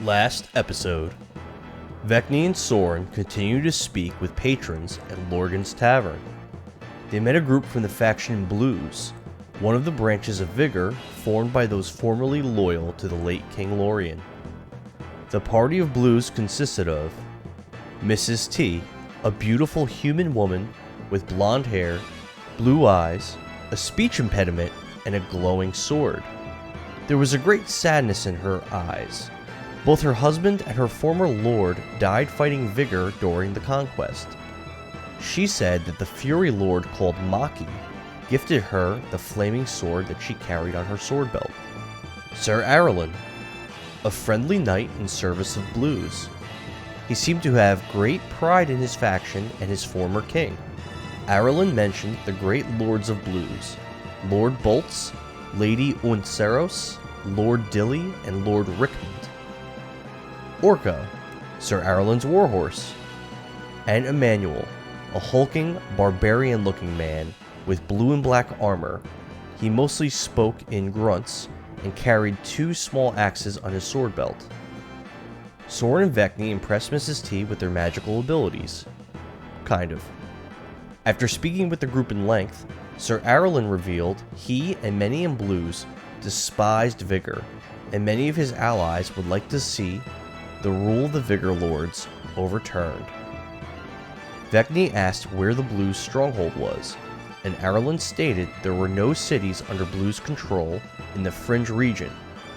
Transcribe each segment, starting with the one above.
Last episode, Vekni and Sorin continue to speak with patrons at Lorgan's Tavern. They met a group from the faction Blues, one of the branches of Vigor formed by those formerly loyal to the late King Lorien. The party of Blues consisted of Mrs. T, a beautiful human woman with blonde hair, blue eyes, a speech impediment, and a glowing sword. There was a great sadness in her eyes. Both her husband and her former lord died fighting Vigor during the Conquest. She said that the Fury Lord called Maki gifted her the flaming sword that she carried on her sword belt. Sir Arelin, a friendly knight in service of Blues. He seemed to have great pride in his faction and his former king. Arelin mentioned the great lords of Blues, Lord Bolts, Lady Unceros, Lord Dilly, and Lord Rickmond. Orca, Sir Arelin's warhorse, and Emmanuel, a hulking, barbarian-looking man with blue and black armor. He mostly spoke in grunts and carried two small axes on his sword belt. Sorin and Vekni impressed Mrs. T with their magical abilities. Kind of. After speaking with the group in length, Sir Arelin revealed he and many in Blues despised Vigor, and many of his allies would like to see the rule of the Vigor Lords overturned. Vekni asked where the Blues' stronghold was, and Arelin stated there were no cities under Blues' control in the Fringe region,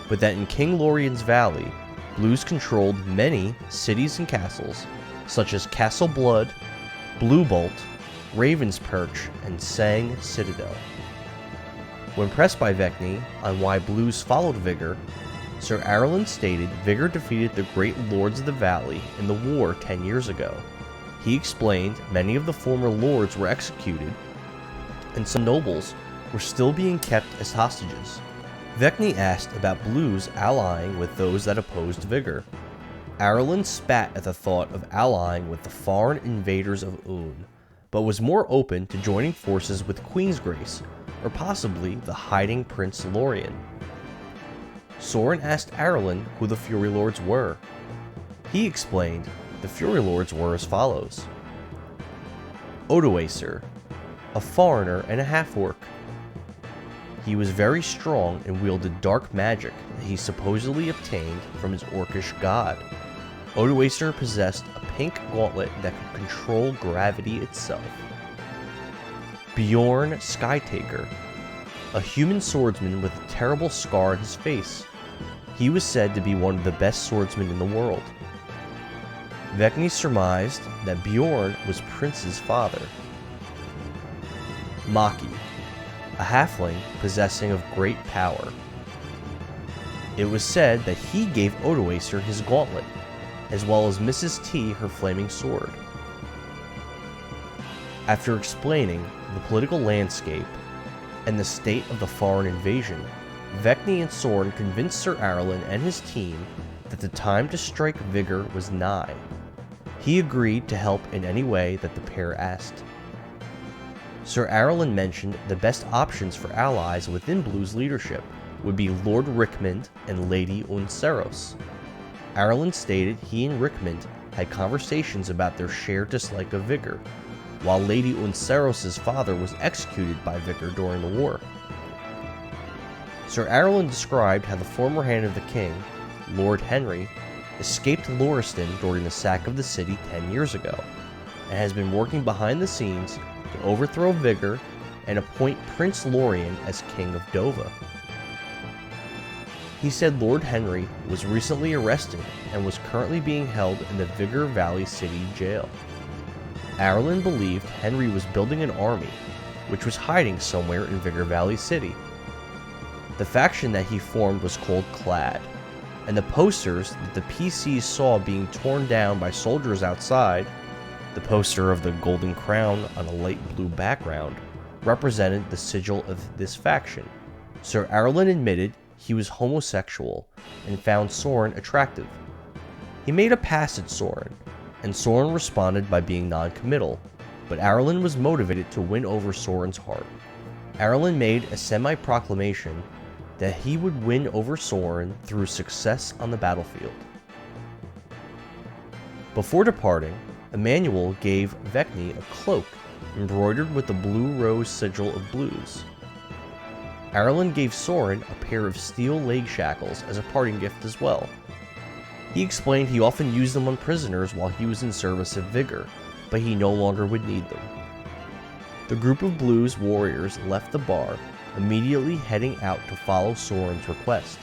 but that in King Lorien's Valley, Blues controlled many cities and castles, such as Castle Blood, Blue Bolt, Raven's Perch, and Sang Citadel. When pressed by Vekni on why Blues followed Vigor, Sir Arelin stated Vigor defeated the great lords of the valley in the war 10 years ago. He explained many of the former lords were executed, and some nobles were still being kept as hostages. Vekni asked about Blues allying with those that opposed Vigor. Arelin spat at the thought of allying with the foreign invaders of Un, but was more open to joining forces with Queensgrace, or possibly the hiding Prince Lorien. Sorin asked Arelin who the Fury Lords were. He explained the Fury Lords were as follows. Odoacer, a foreigner and a half-orc. He was very strong and wielded dark magic that he supposedly obtained from his orcish god. Odoacer possessed a pink gauntlet that could control gravity itself. Bjorn Skytaker, a human swordsman with a terrible scar on his face. He was said to be one of the best swordsmen in the world. Vekni surmised that Bjorn was Prince's father. Maki, a halfling possessing of great power. It was said that he gave Odoacer his gauntlet, as well as Mrs. T her flaming sword. After explaining the political landscape and the state of the foreign invasion, Vekni and Sorin convinced Sir Arelin and his team that the time to strike Vigor was nigh. He agreed to help in any way that the pair asked. Sir Arelin mentioned the best options for allies within Blues leadership would be Lord Rickmond and Lady Unceros. Arelin stated he and Rickmond had conversations about their shared dislike of Vigor, while Lady Unceros' father was executed by Vigor during the war. Sir Arelin described how the former hand of the king, Lord Henry, escaped Loriston during the sack of the city 10 years ago, and has been working behind the scenes to overthrow Vigor and appoint Prince Lorien as King of Dovah. He said Lord Henry was recently arrested and was currently being held in the Vigor Valley City jail. Arelin believed Henry was building an army, which was hiding somewhere in Vigor Valley City. The faction that he formed was called Clad, and the posters that the PCs saw being torn down by soldiers outside, the poster of the Golden Crown on a light blue background, represented the sigil of this faction. Sir Arelin admitted he was homosexual and found Sorin attractive. He made a pass at Sorin, and Sorin responded by being non-committal, but Arelin was motivated to win over Sorin's heart. Arelin made a semi-proclamation that he would win over Sorin through success on the battlefield. Before departing, Emmanuel gave Vekni a cloak embroidered with the blue rose sigil of blues. Ireland gave Sorin a pair of steel leg shackles as a parting gift as well. He explained he often used them on prisoners while he was in service at Vigor, but he no longer would need them. The group of blues warriors left the bar, immediately heading out to follow Sorin's request.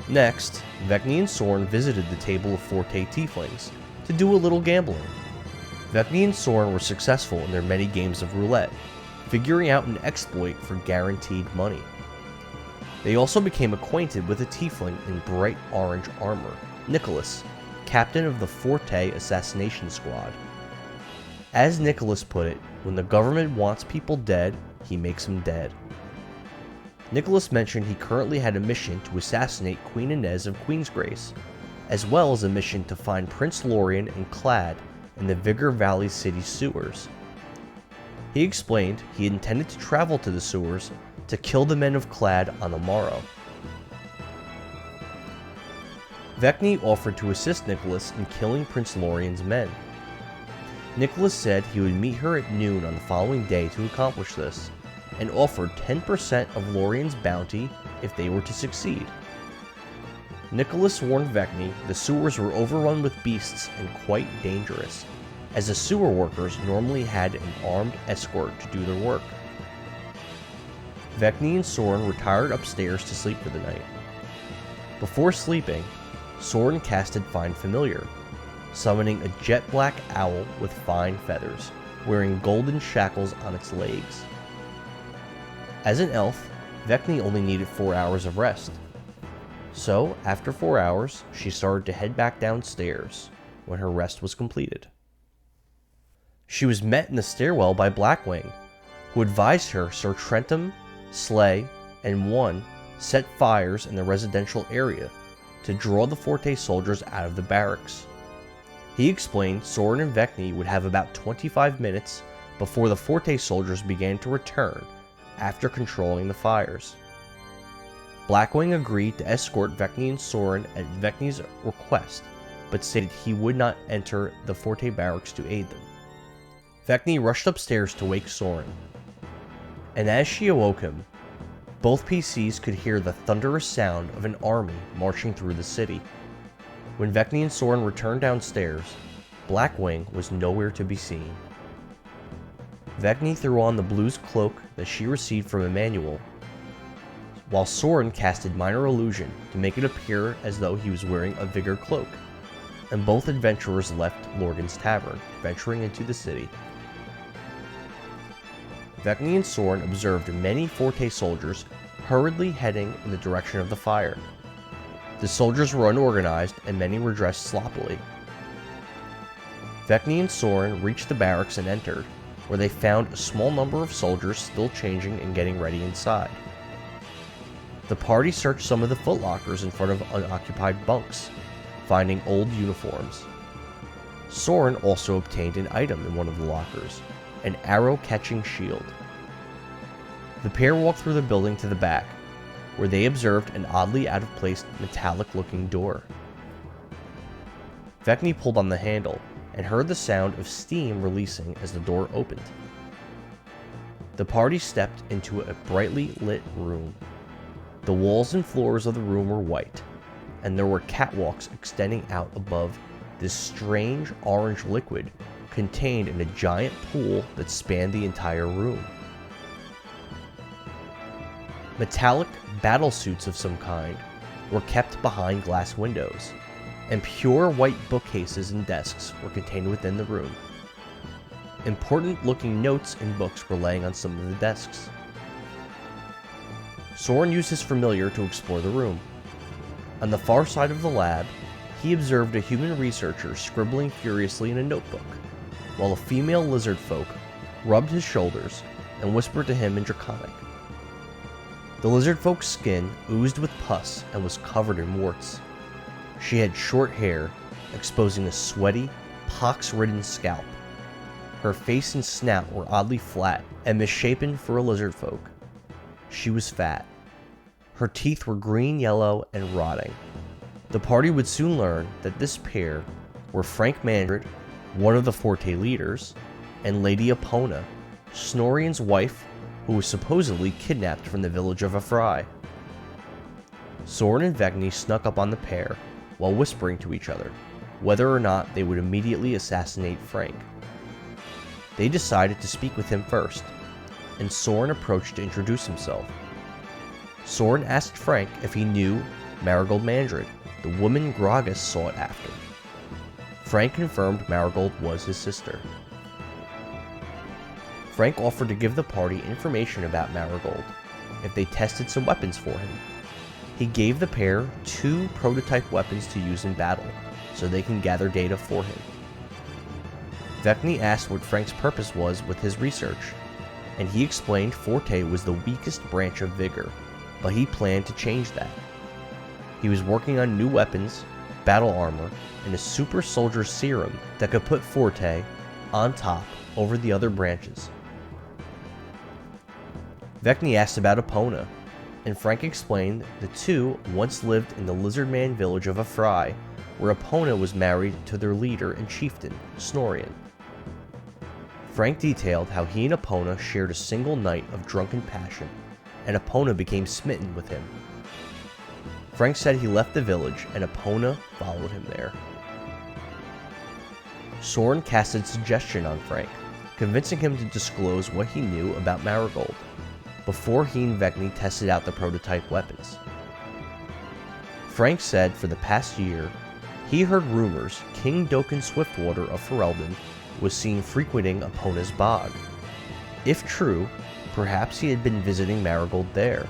Next, Vekni and Sorin visited the table of Forte tieflings to do a little gambling. Vekni and Sorin were successful in their many games of roulette, figuring out an exploit for guaranteed money. They also became acquainted with a tiefling in bright orange armor, Nicholas, captain of the Forte assassination squad. As Nicholas put it, when the government wants people dead, he makes them dead. Nicholas mentioned he currently had a mission to assassinate Queen Inez of Queensgrace, as well as a mission to find Prince Lorien and Clad in the Vigor Valley city sewers. He explained he intended to travel to the sewers to kill the men of Clad on the morrow. Vekni offered to assist Nicholas in killing Prince Lorien's men. Nicholas said he would meet her at noon on the following day to accomplish this, and offered 10% of Lorien's bounty if they were to succeed. Nicholas warned Vekni the sewers were overrun with beasts and quite dangerous, as the sewer workers normally had an armed escort to do their work. Vekni and Sorin retired upstairs to sleep for the night. Before sleeping, Sorin casted Find Familiar, summoning a jet black owl with fine feathers, wearing golden shackles on its legs. As an elf, Vekni only needed 4 hours of rest. So, after 4 hours, she started to head back downstairs when her rest was completed. She was met in the stairwell by Blackwing, who advised her Sir Trentham, Slay, and One set fires in the residential area to draw the Forte soldiers out of the barracks. He explained Sorin and Vekni would have about 25 minutes before the Forte soldiers began to return after controlling the fires. Blackwing agreed to escort Vekni and Sorin at Vekni's request, but stated he would not enter the Forte barracks to aid them. Vekni rushed upstairs to wake Sorin, and as she awoke him, both PCs could hear the thunderous sound of an army marching through the city. When Vekni and Sorin returned downstairs, Blackwing was nowhere to be seen. Vekni threw on the blues cloak that she received from Emmanuel, while Sorin casted Minor Illusion to make it appear as though he was wearing a Vigor cloak, and both adventurers left Lorgan's Tavern, venturing into the city. Vekni and Sorin observed many Forte soldiers hurriedly heading in the direction of the fire. The soldiers were unorganized and many were dressed sloppily. Vekni and Sorin reached the barracks and entered, where they found a small number of soldiers still changing and getting ready inside. The party searched some of the footlockers in front of unoccupied bunks, finding old uniforms. Sorin also obtained an item in one of the lockers, an arrow-catching shield. The pair walked through the building to the back, where they observed an oddly out-of-place metallic-looking door. Vekni pulled on the handle and heard the sound of steam releasing as the door opened. The party stepped into a brightly lit room. The walls and floors of the room were white, and there were catwalks extending out above this strange orange liquid contained in a giant pool that spanned the entire room. Metallic battle suits of some kind were kept behind glass windows, and pure white bookcases and desks were contained within the room. Important-looking notes and books were laying on some of the desks. Sorin used his familiar to explore the room. On the far side of the lab, he observed a human researcher scribbling furiously in a notebook, while a female lizard folk rubbed his shoulders and whispered to him in Draconic. The lizard folk's skin oozed with pus and was covered in warts. She had short hair, exposing a sweaty, pox-ridden scalp. Her face and snout were oddly flat and misshapen for a lizard folk. She was fat. Her teeth were green-yellow and rotting. The party would soon learn that this pair were Frank Mandred, one of the Forte leaders, and Lady Epona, Snorrian's wife, who was supposedly kidnapped from the village of Afrai. Sorin and Vekni snuck up on the pair while whispering to each other whether or not they would immediately assassinate Frank. They decided to speak with him first, and Sorin approached to introduce himself. Sorin asked Frank if he knew Marigold Mandred, the woman Gragas sought after. Frank confirmed Marigold was his sister. Frank offered to give the party information about Marigold if they tested some weapons for him. He gave the pair 2 prototype weapons to use in battle, so they can gather data for him. Vekni asked what Frank's purpose was with his research, and he explained Forte was the weakest branch of Vigor, but he planned to change that. He was working on new weapons, battle armor, and a super soldier serum that could put Forte on top over the other branches. Vekni asked about Epona, and Frank explained the two once lived in the Lizardman village of Afrai, where Epona was married to their leader and chieftain, Snorrian. Frank detailed how he and Epona shared a single night of drunken passion, and Epona became smitten with him. Frank said he left the village and Epona followed him there. Sorin casted suggestion on Frank, convincing him to disclose what he knew about Marigold, before he and Vekni tested out the prototype weapons. Frank said for the past year, he heard rumors King Dokkan Swiftwater of Ferelden was seen frequenting Epona's bog. If true, perhaps he had been visiting Marigold there,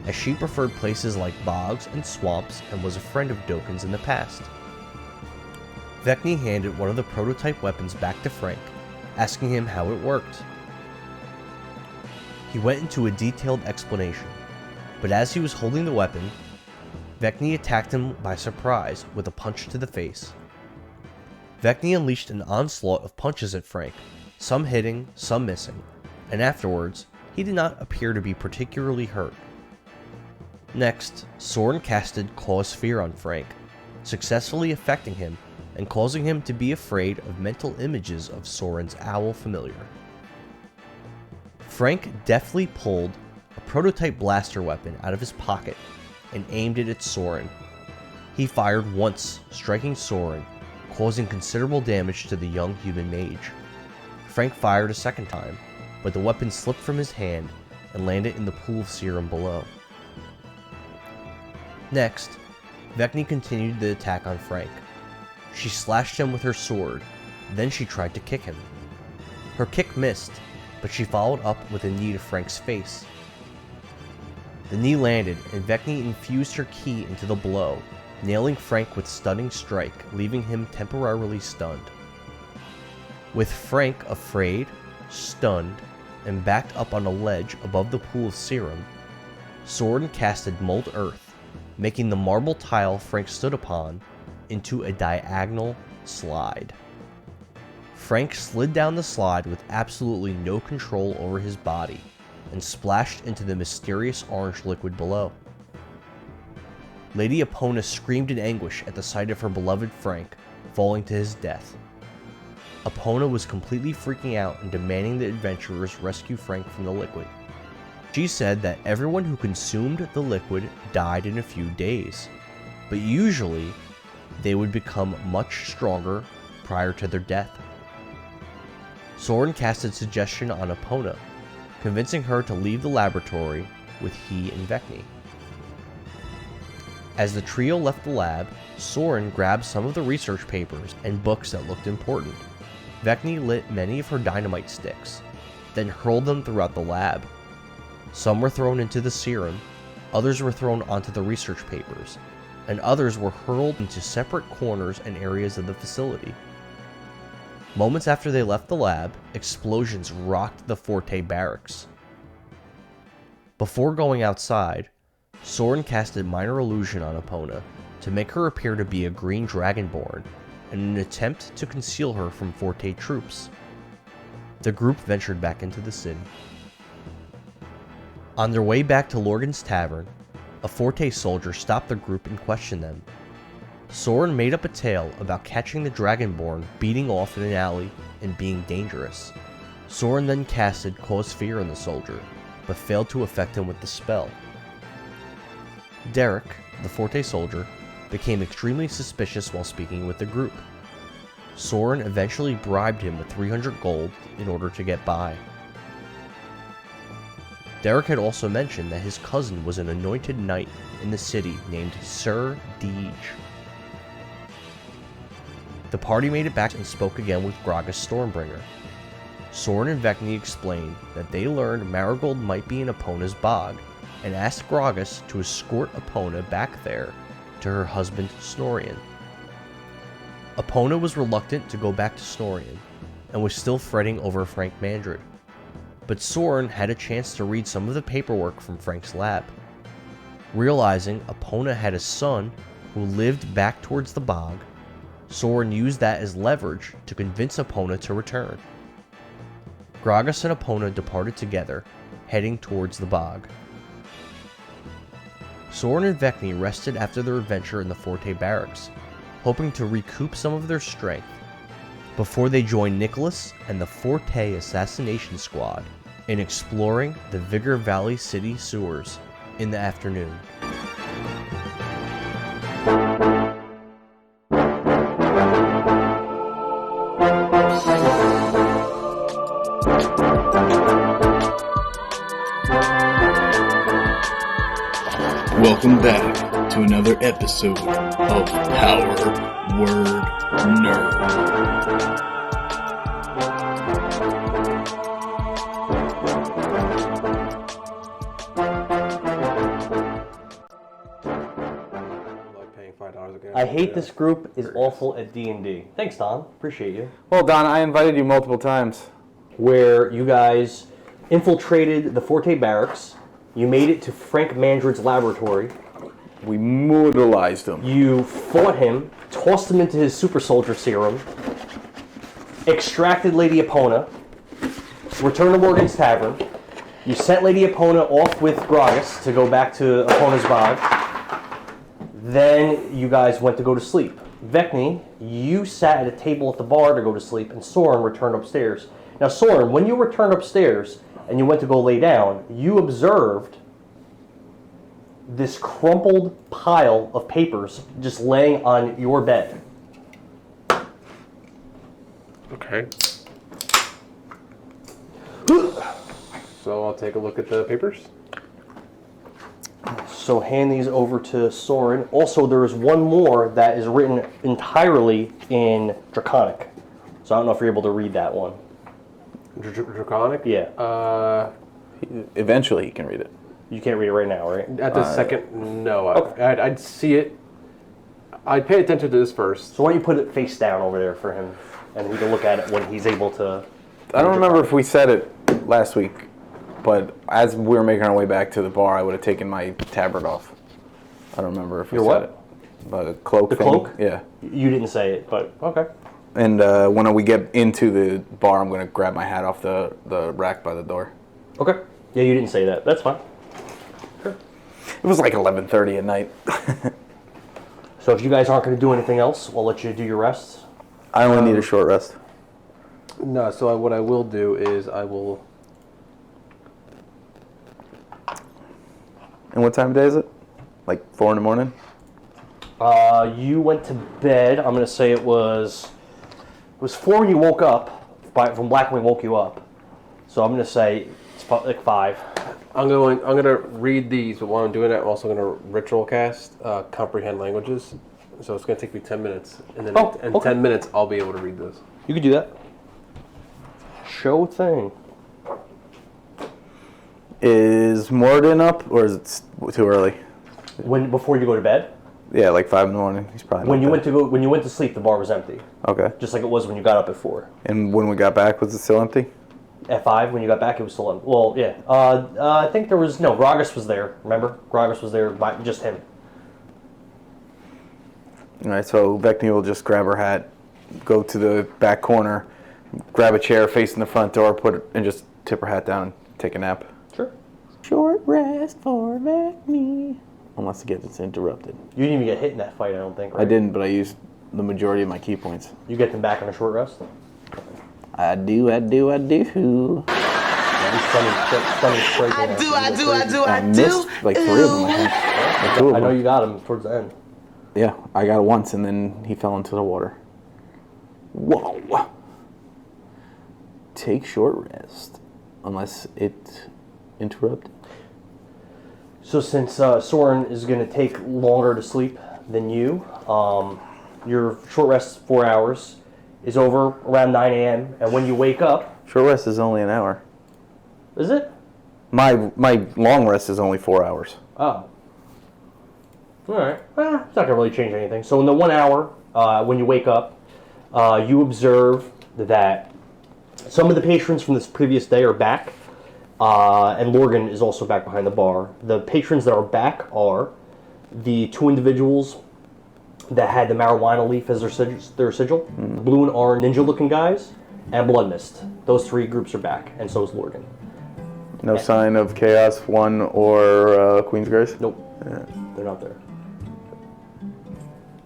as she preferred places like bogs and swamps and was a friend of Dokkan's in the past. Vekni handed one of the prototype weapons back to Frank, asking him how it worked. He went into a detailed explanation, but as he was holding the weapon, Vekni attacked him by surprise with a punch to the face. Vekni unleashed an onslaught of punches at Frank, some hitting, some missing, and afterwards, he did not appear to be particularly hurt. Next, Sorin casted Cause Fear on Frank, successfully affecting him and causing him to be afraid of mental images of Sorin's owl familiar. Frank deftly pulled a prototype blaster weapon out of his pocket and aimed it at Sorin. He fired once, striking Sorin, causing considerable damage to the young human mage. Frank fired a second time, but the weapon slipped from his hand and landed in the pool of serum below. Next, Vekni continued the attack on Frank. She slashed him with her sword, then she tried to kick him. Her kick missed, but she followed up with a knee to Frank's face. The knee landed, and Vekni infused her ki into the blow, nailing Frank with stunning strike, leaving him temporarily stunned. With Frank afraid, stunned, and backed up on a ledge above the pool of serum, Sorin casted Mold Earth, making the marble tile Frank stood upon into a diagonal slide. Frank slid down the slide with absolutely no control over his body and splashed into the mysterious orange liquid below. Lady Epona screamed in anguish at the sight of her beloved Frank falling to his death. Epona was completely freaking out and demanding the adventurers rescue Frank from the liquid. She said that everyone who consumed the liquid died in a few days, but usually they would become much stronger prior to their death. Sorin casted suggestion on Epona, convincing her to leave the laboratory with he and Vekni. As the trio left the lab, Sorin grabbed some of the research papers and books that looked important. Vekni lit many of her dynamite sticks, then hurled them throughout the lab. Some were thrown into the serum, others were thrown onto the research papers, and others were hurled into separate corners and areas of the facility. Moments after they left the lab, explosions rocked the Forte barracks. Before going outside, Sorin casted Minor Illusion on Epona to make her appear to be a green dragonborn in an attempt to conceal her from Forte troops. The group ventured back into the city. On their way back to Lorgan's tavern, a Forte soldier stopped the group and questioned them. Sorin made up a tale about catching the Dragonborn beating off in an alley and being dangerous. Sorin then casted Cause Fear on the soldier, but failed to affect him with the spell. Derek, the Forte soldier, became extremely suspicious while speaking with the group. Sorin eventually bribed him with 300 gold in order to get by. Derek had also mentioned that his cousin was an anointed knight in the city named Sir Deej. The party made it back and spoke again with Gragas Stormbringer. Sorin and Vekni explained that they learned Marigold might be in Epona's bog, and asked Gragas to escort Epona back there to her husband Snorrian. Epona was reluctant to go back to Snorrian, and was still fretting over Frank Mandred. But Sorin had a chance to read some of the paperwork from Frank's lab. Realizing Epona had a son who lived back towards the bog, Sorin used that as leverage to convince Epona to return. Gragas and Epona departed together, heading towards the bog. Sorin and Vekni rested after their adventure in the Forte barracks, hoping to recoup some of their strength, before they joined Nicholas and the Forte assassination squad in exploring the Vigor Valley City sewers in the afternoon. Welcome back to another episode of Power Word Nerd. I hate this group is awful at D&D. Thanks, Don. Appreciate you. Well, Don, I invited you multiple times. Where you guys infiltrated the Forte barracks. You made it to Frank Mandred's laboratory. We brutalized him. You fought him, tossed him into his super soldier serum, extracted Lady Epona, returned to Morgan's Tavern. You sent Lady Epona off with Gragas to go back to Epona's bog. Then you guys went to go to sleep. Vekni, you sat at a table at the bar to go to sleep, and Sorin returned upstairs. Now, Sorin, when you returned upstairs and you went to go lay down, you observed this crumpled pile of papers just laying on your bed. Okay. So I'll take a look at the papers. So hand these over to Sorin. Also, there is one more that is written entirely in Draconic. So I don't know if you're able to read that one. Draconic? Yeah. Eventually he can read it. You can't read it right now, right? At the second, no. Okay. I'd see it. I'd pay attention to this first. So why don't you put it face down over there for him, and he can look at it when he's able to... I don't remember if we said it last week, but as we were making our way back to the bar, I would have taken my tabard off. I don't remember if we said it. But a cloak thing. Cloak? Yeah. You didn't say it, but okay. And when we get into the bar, I'm going to grab my hat off the rack by the door. Okay. Yeah, you didn't say that. That's fine. Sure. It was like 11:30 at night. So if you guys aren't going to do anything else, we'll let you do your rest. I only need a short rest. No, so what I will do is I will... And what time of day is it? Like 4 in the morning? You went to bed. I'm going to say it was 4 when you woke up. From Black when we woke you up. So I'm going to say it's like 5. I'm going to read these, but while I'm doing that, I'm also going to ritual cast comprehend languages. So it's going to take me 10 minutes, and then in 10 minutes I'll be able to read this. You could do that. Show thing. Is Morden up, or is it too early? Before you go to bed? Yeah, like 5 in the morning. He's probably when you went to sleep, the bar was empty. Okay. Just like it was when you got up at 4. And when we got back, was it still empty? At 5, when you got back, it was still empty. Well, yeah. I think there was Gragas was there. Remember, Gragas was there by just him. All right. So Vekni will just grab her hat, go to the back corner, grab a chair facing the front door, and just tip her hat down and take a nap. Sure. Short rest for Vekni. unless it gets interrupted. You didn't even get hit in that fight, I don't think, right? I didn't, but I used the majority of my key points. You get them back on a short rest? I do. I do. I missed like 3 of them, I think. Like 2 of I know them. you got him towards the end. Yeah, I got it once, and then he fell into the water. Whoa. Take short rest, unless it interrupted. So since Sorin is going to take longer to sleep than you, your short rest, 4 hours, is over around 9 a.m. And when you wake up... Short rest is only an hour. Is it? My long rest is only 4 hours. Oh. All right. Well, it's not going to really change anything. So in the 1 hour, when you wake up, you observe that some of the patrons from this previous day are back, and Lorgan is also back behind the bar. The patrons that are back are the 2 individuals that had the marijuana leaf as their sigil, blue and orange ninja-looking guys, and Blood Mist. Those 3 groups are back, and so is Lorgan. No sign of Chaos 1 or Queen's Grace? Nope. Yeah. They're not there.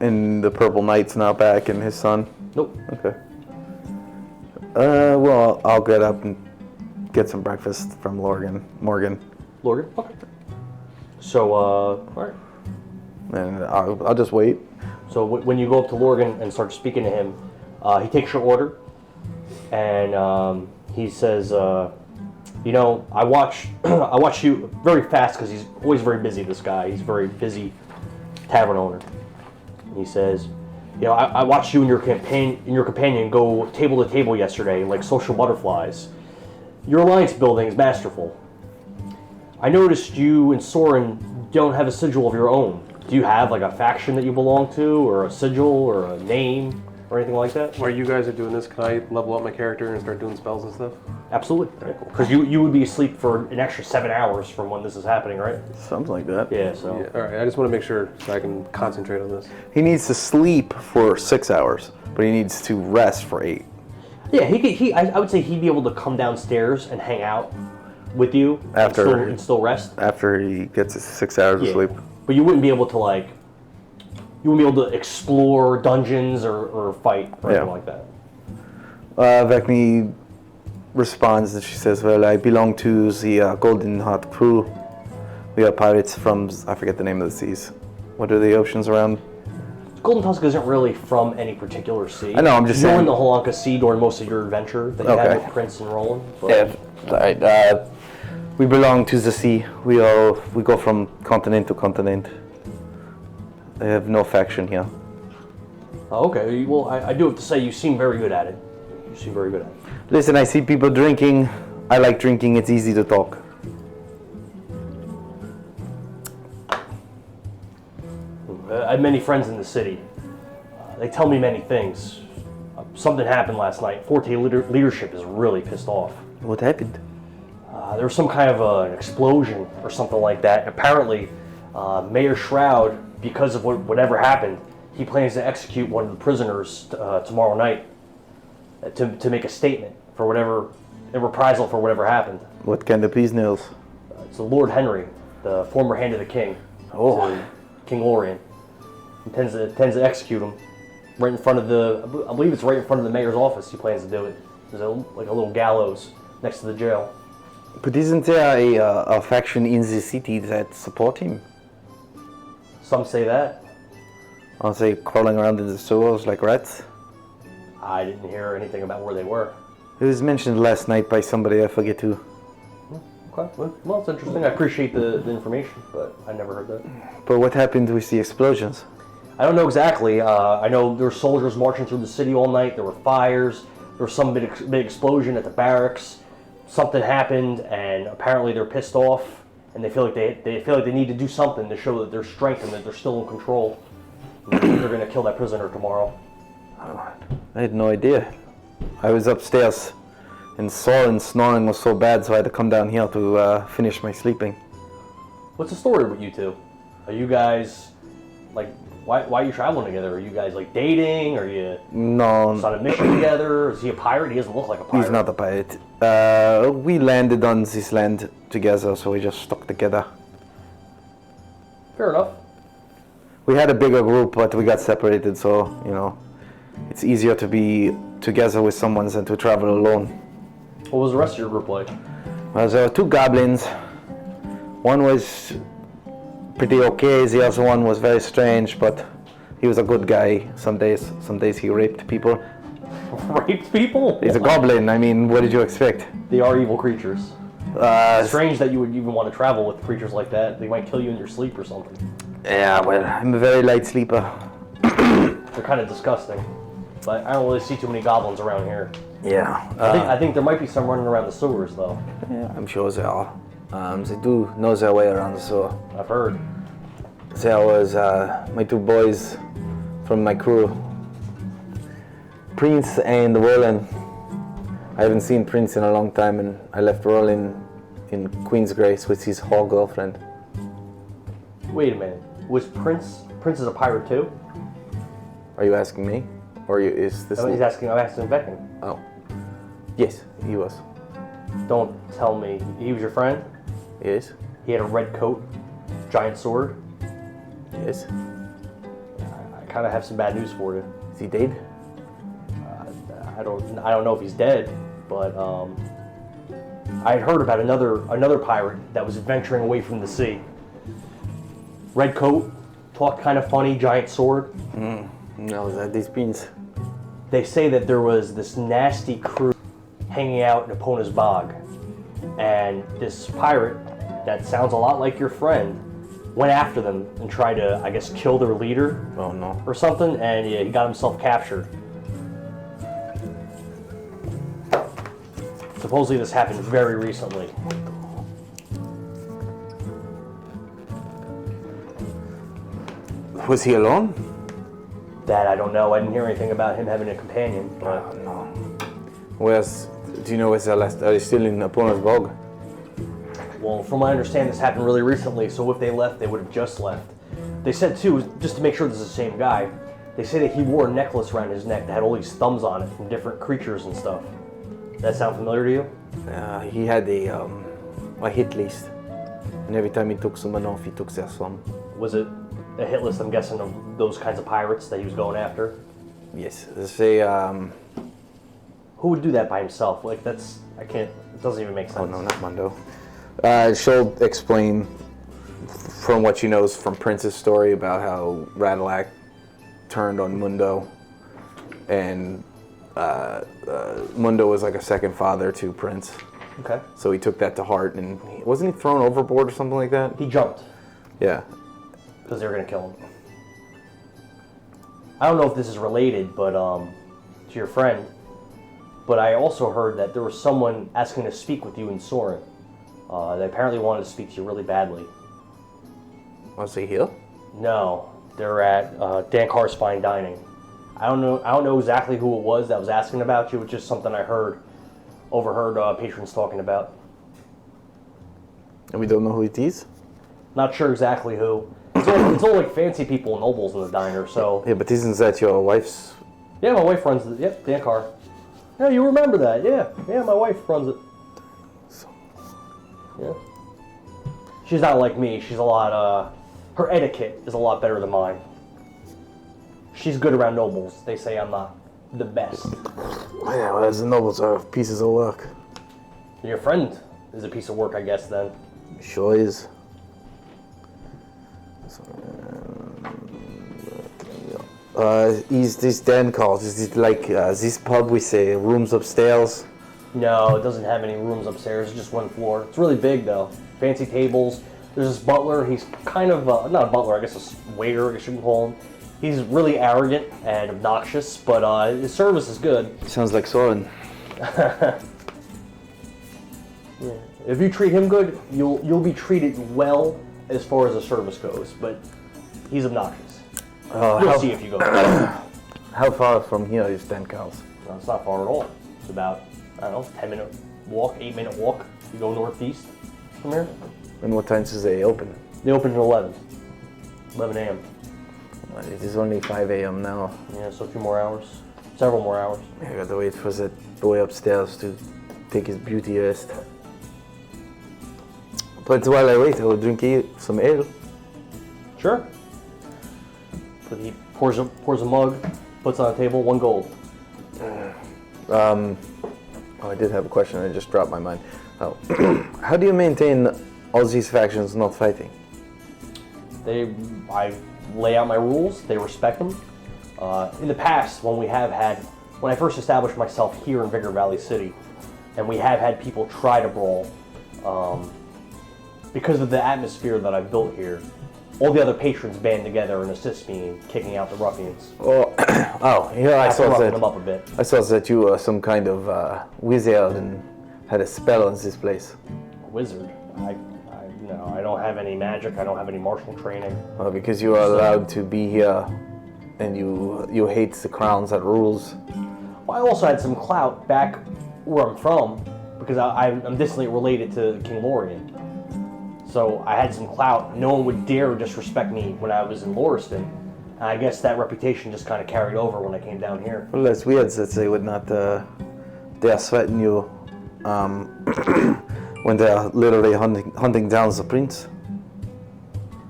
And the Purple Knight's not back, and his son? Nope. Okay. Well, I'll get up and get some breakfast from Morgan. Lorgan? Okay. So, all right. And I'll just wait. So when you go up to Lorgan and start speaking to him, he takes your order, and he says, you know, I watch you very fast because he's always very busy, this guy. He's a very busy tavern owner. And he says, you know, I watched you and your companion go table to table yesterday like social butterflies. Your alliance building is masterful. I noticed you and Sorin don't have a sigil of your own. Do you have like a faction that you belong to, or a sigil, or a name, or anything like that? While you guys are doing this, can I level up my character and start doing spells and stuff? Absolutely. Because you would be asleep for an extra 7 hours from when this is happening, right? Something like that. Yeah, so... Yeah, all right, I just want to make sure so I can concentrate on this. He needs to sleep for 6 hours, but he needs to rest for 8. Yeah, I would say he'd be able to come downstairs and hang out with you and still rest. After he gets his 6 hours of sleep. But you wouldn't be able to you wouldn't be able to explore dungeons or fight or anything like that. Vekni responds and she says, well, I belong to the Golden Heart crew. We are pirates from, I forget the name of the seas. What are the oceans around? Golden Tusk isn't really from any particular sea. I know, I'm just saying. You're in the Holanka Sea during most of your adventure that you had with Prince and Roland. Yeah, right. We belong to the sea. We go from continent to continent. I have no faction here. Oh, okay. Well, I do have to say you seem very good at it. You seem very good at it. Listen, I see people drinking. I like drinking. It's easy to talk. I have many friends in the city. They tell me many things. Something happened last night. Forte leadership is really pissed off. What happened? There was some kind of an explosion or something like that. Apparently, Mayor Shroud, because of whatever happened, he plans to execute one of the prisoners tomorrow night to make a statement for whatever, in reprisal for whatever happened. What kind of business? It's the Lord Henry, the former hand of the king. Oh. King Lorien. Intends to execute him right in front of I believe it's right in front of the mayor's office. He plans to do it. There's like a little gallows next to the jail. But isn't there a faction in the city that support him? Some say that. Aren't they crawling around in the sewers like rats? I didn't hear anything about where they were. It was mentioned last night by somebody, I forget who. Okay, well, it's interesting. I appreciate the information, but I never heard that. But what happened with the explosions? I don't know exactly. I know there were soldiers marching through the city all night. There were fires. There was some big explosion at the barracks. Something happened, and apparently they're pissed off, and they feel like they need to do something to show that they're strength and that they're still in control. They're going to kill that prisoner tomorrow. I had no idea. I was upstairs, and Sorin's snoring was so bad, so I had to come down here to finish my sleeping. What's the story with you two? Are you guys, why are you traveling together? Are you guys, dating? Are you No. on a mission together? Is he a pirate? He doesn't look like a pirate. He's not a pirate. We landed on this land together, so we just stuck together. Fair enough. We had a bigger group, but we got separated, so, it's easier to be together with someone than to travel alone. What was the rest of your group like? Well, there were 2 goblins. One was pretty okay, the other one was very strange, but he was a good guy. Some days he raped people. Raped people? He's a goblin, I mean, what did you expect? They are evil creatures. Strange that you would even want to travel with creatures like that. They might kill you in your sleep or something. Yeah, well, I'm a very light sleeper. They're kind of disgusting. But I don't really see too many goblins around here. Yeah. I think there might be some running around the sewers, though. Yeah, I'm sure there are. They do know their way around the sewer. I've heard. There was my 2 boys from my crew, Prince and Roland. I haven't seen Prince in a long time, and I left Roland in Queen's Grace with his whole girlfriend. Wait a minute. Was Prince is a pirate too? Are you asking me? Or is this... I'm asking Vekni. Oh. Yes, he was. Don't tell me. He was your friend? Yes. He had a red coat, giant sword? Yes. I kind of have some bad news for you. Is he dead? I don't know if he's dead, but I had heard about another pirate that was venturing away from the sea. Red coat, talked kind of funny, giant sword. No, that is Prince. They say that there was this nasty crew hanging out in Epona's bog, and this pirate that sounds a lot like your friend went after them and tried to, I guess, kill their leader. Oh no. Or something, and yeah, he got himself captured. Supposedly this happened very recently. Was he alone? That I don't know. I didn't hear anything about him having a companion. But No. Do you know where's the last? Are they still in Epona's bog? well, from what I understand, this happened really recently. So if they left, they would have just left. They said too, just to make sure this is the same guy. They say that he wore a necklace around his neck that had all these thumbs on it from different creatures and stuff. That sound familiar to you? He had a hit list, and every time he took someone off, he took their thumb. Was it a hit list, I'm guessing, of those kinds of pirates that he was going after? Yes. They say. Who would do that by himself? Like, that's, I can't, it doesn't even make sense. Oh no, not Mundo. She'll explain from what she knows from Prince's story about how Radalac turned on Mundo, and Mundo was like a second father to Prince. Okay. So he took that to heart, and wasn't he thrown overboard or something like that? He jumped, Yeah. because they were going to kill him. I don't know if this is related, but to your friend, but I also heard that there was someone asking to speak with you in Sorin. They apparently wanted to speak to you really badly. Was he here? No, they're at Dancarr's Fine Dining. I don't know exactly who it was that was asking about you. It's just something I overheard patrons talking about. And we don't know who it is? Not sure exactly who. It's all like fancy people and nobles in the diner, so... Yeah, but isn't that your wife's? Yeah, my wife runs it. Yep, Dancarr. Yeah, you remember that. Yeah, my wife runs it. Yeah. She's not like me. She's a lot, her etiquette is a lot better than mine. She's good around nobles. They say I'm not the best. Yeah, well, the nobles are pieces of work. Your friend is a piece of work, I guess, then. Sure is. Is this Dancarr? Is it like this pub with rooms upstairs? No, it doesn't have any rooms upstairs. It's just one floor. It's really big, though. Fancy tables. There's this butler. He's kind of, not a butler, I guess a waiter, I guess you can call him. He's really arrogant and obnoxious, but his service is good. Sounds like Sorin. Yeah. If you treat him good, you'll be treated well as far as the service goes, but he's obnoxious. You'll see if you go. How far from here is Dancarr's? No, it's not far at all. It's about, I don't know, 10-minute walk, 8-minute walk. You go northeast from here. And what times does they open? They open at 11 a.m. Well, it is only 5 a.m. now. Yeah, so a few more hours, several more hours. I gotta wait for that boy upstairs to take his beauty rest. But while I wait, I will drink some ale. Sure. But he pours a mug, puts it on the table, 1 gold. I did have a question. I just dropped my mind. Oh. How do you maintain all these factions not fighting? I lay out my rules. They respect them. In the past, when I first established myself here in Vigor Valley City, and we have had people try to brawl, because of the atmosphere that I've built here, all the other patrons band together and assist me in kicking out the ruffians. Oh, yeah, I saw roughing them up a bit. I saw that you were some kind of wizard and had a spell on this place. Wizard? No, I don't have any magic. I don't have any martial training. Well, because you are allowed to be here, and you hate the crowns that rules. Well, I also had some clout back where I'm from, because I'm distantly related to King Lorien. So I had some clout. No one would dare disrespect me when I was in Lauriston. And I guess that reputation just kind of carried over when I came down here. Well, that's weird that they would not dare threaten you when they are literally hunting down the prince.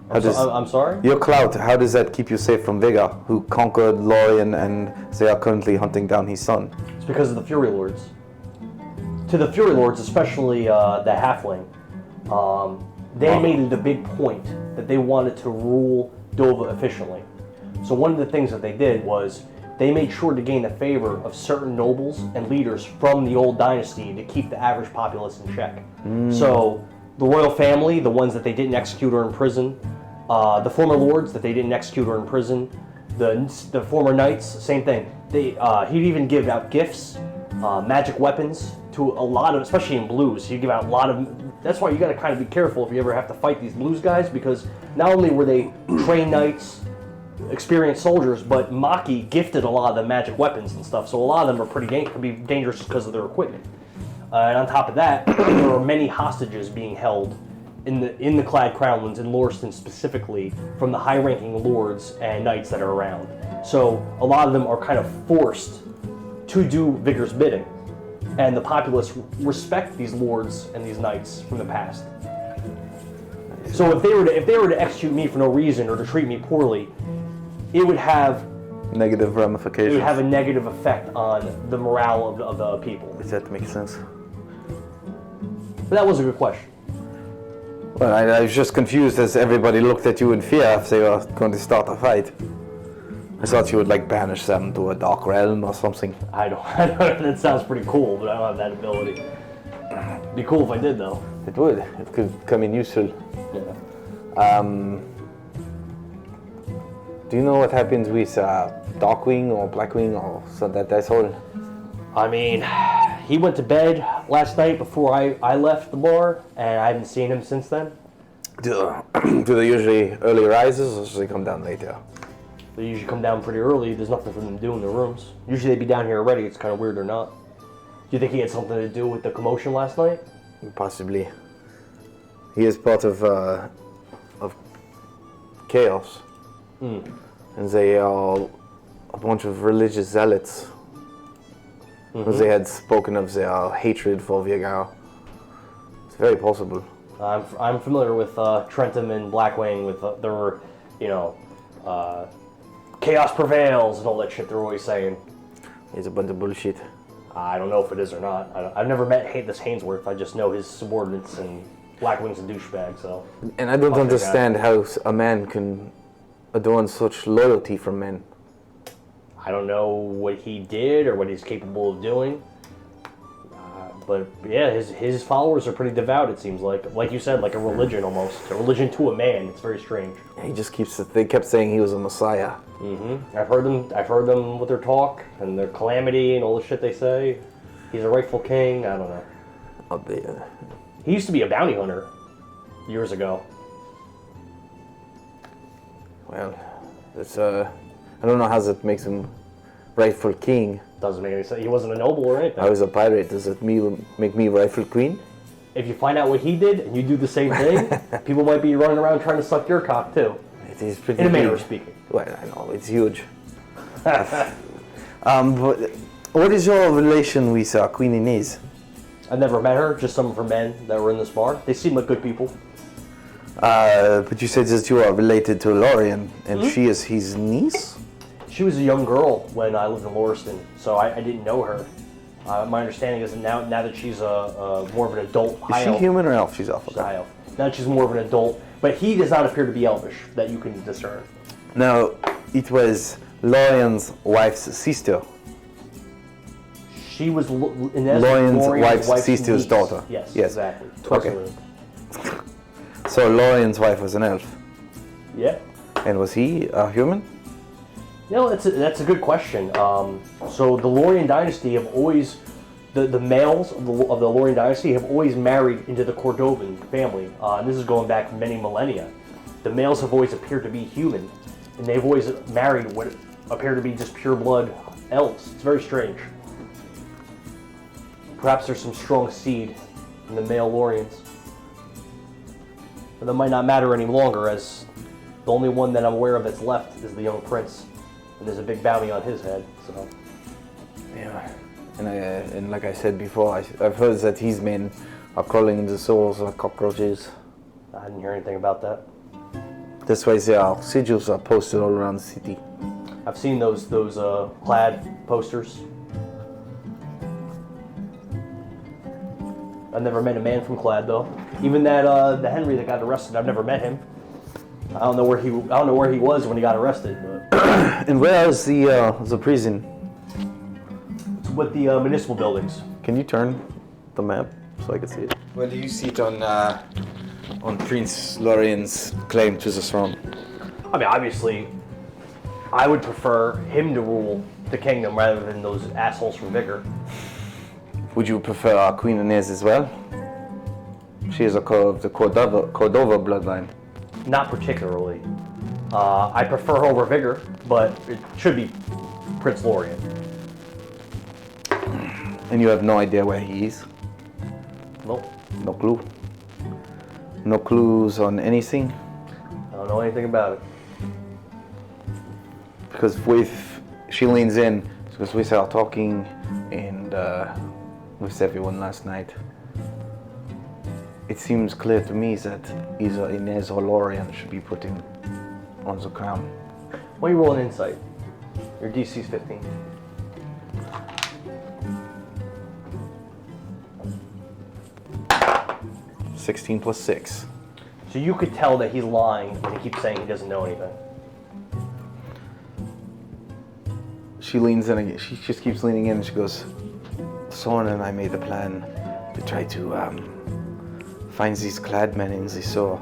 I'm sorry? Your clout, how does that keep you safe from Vigor, who conquered Lorien and they are currently hunting down his son? It's because of the Fury Lords. To the Fury Lords, especially the Halfling, they made it a big point that they wanted to rule Dovah efficiently. So one of the things that they did was they made sure to gain the favor of certain nobles and leaders from the old dynasty to keep the average populace in check. So the royal family, the ones that they didn't execute or imprison, the former lords that they didn't execute or imprison, the former knights, same thing. He'd even give out gifts, magic weapons to a lot of, especially in blues, he'd give out a lot of. That's why you got to kind of be careful if you ever have to fight these blues guys, because not only were they trained knights, experienced soldiers, but Maki gifted a lot of the magic weapons and stuff, so a lot of them are could be dangerous because of their equipment. And on top of that, there are many hostages being held in the Clad Crownlands, in Lauriston specifically, from the high-ranking lords and knights that are around. So a lot of them are kind of forced to do Vigor's bidding, and the populace respect these lords and these knights from the past. So if they were to execute me for no reason or to treat me poorly, it would have Negative ramifications. it would have a negative effect on the morale of the people. Does that make sense? But that was a good question. Well, I was just confused as everybody looked at you in fear if they were going to start a fight. I thought you would like banish them to a dark realm or something. I don't that sounds pretty cool, but I don't have that ability. It'd be cool if I did, though. It would. It could come in useful. Yeah. Do you know what happens with Darkwing or Blackwing or so that asshole? I mean, he went to bed last night before I left the bar, and I haven't seen him since then. Do they usually early rises or do they come down later? They usually come down pretty early. There's nothing for them to do in their rooms. Usually they'd be down here already. It's kind of weird they're not. Do you think he had something to do with the commotion last night? Possibly. He is part of chaos. And they are a bunch of religious zealots. Because they had spoken of their hatred for Vigor. It's very possible. I'm familiar with Trentham and Blackwing. There were, chaos prevails and all that shit they're always saying. It's a bunch of bullshit. I don't know if it is or not. I've never met this Hainsworth. I just know his subordinates, and Blackwing's a douchebag. So. And I don't understand how a man can adorn such loyalty from men. I don't know what he did or what he's capable of doing. But yeah, his followers are pretty devout, it seems like. Like you said, like a religion almost. A religion to a man. It's very strange. He just they kept saying he was a messiah. I've heard them with their talk and their calamity and all the shit they say. He's a rightful king. I don't know. He used to be a bounty hunter years ago. Well, it's I don't know how that makes him rightful king. Doesn't make any sense. He wasn't a noble or anything. I was a pirate. Does it make me rightful queen? If you find out what he did and you do the same thing, people might be running around trying to suck your cock too. It is pretty in a manner big. of speaking. Well, I know it's huge. But what is your relation with Queen Inez? I've never met her. Just some of her men that were in this bar. They seem like good people. But you said that you are related to Lorien, and she is his niece? She was a young girl when I lived in Lauriston, so I didn't know her. My understanding is that now that she's more of an adult high Is she elf. human or elf? She's elf. She's a high elf. Now that she's more of an adult, but he does not appear to be elvish, that you can discern. Now, it was Lorien's wife's sister. She was in essence, Lorien's wife's sister's niece. daughter. Yes, Yes. exactly. Okay. So Lorien's wife was an elf. Yeah. And was he a human? No, that's a good question. So the Lorien dynasty have always, the males of the Lorien dynasty have always married into the Cordovan family. And this is going back many millennia. The males have always appeared to be human, and they've always married what appear to be just pure blood elves. It's very strange. Perhaps there's some strong seed in the male Loriens. But that might not matter any longer, as the only one that I'm aware of that's left is the young prince. And there's a big bounty on his head, so. Yeah. And like I said before, I've heard that his men are crawling into souls like cockroaches. I didn't hear anything about that. That's why there are sigils are posted all around the city. I've seen those plaid posters. I've never met a man from Clad though. Even that the Henry that got arrested, I've never met him. I don't know where he was when he got arrested. But And where is the prison? it's with the municipal buildings. Can you turn the map so I can see it? Where do you see it on Prince Lorien's claim to the throne? I mean, obviously, I would prefer him to rule the kingdom rather than those assholes from Vigor. Would you prefer our Queen Inez as well? She is of the Cordova bloodline. Not particularly. I prefer her over Vigor, but it should be Prince Lorien. And you have no idea where he is? Nope. No clue? No clues on anything? I don't know anything about it. Because she leans in, because we started talking and with everyone last night. It seems clear to me that either Inez or Lorien should be put on the crown. Why don't you roll an insight? Your DC's 15. +16 +6. So you could tell that he's lying when he keeps saying he doesn't know anything. She leans in again. She just keeps leaning in and she goes, Sorin and I made a plan to try to find these clad men in the sewer.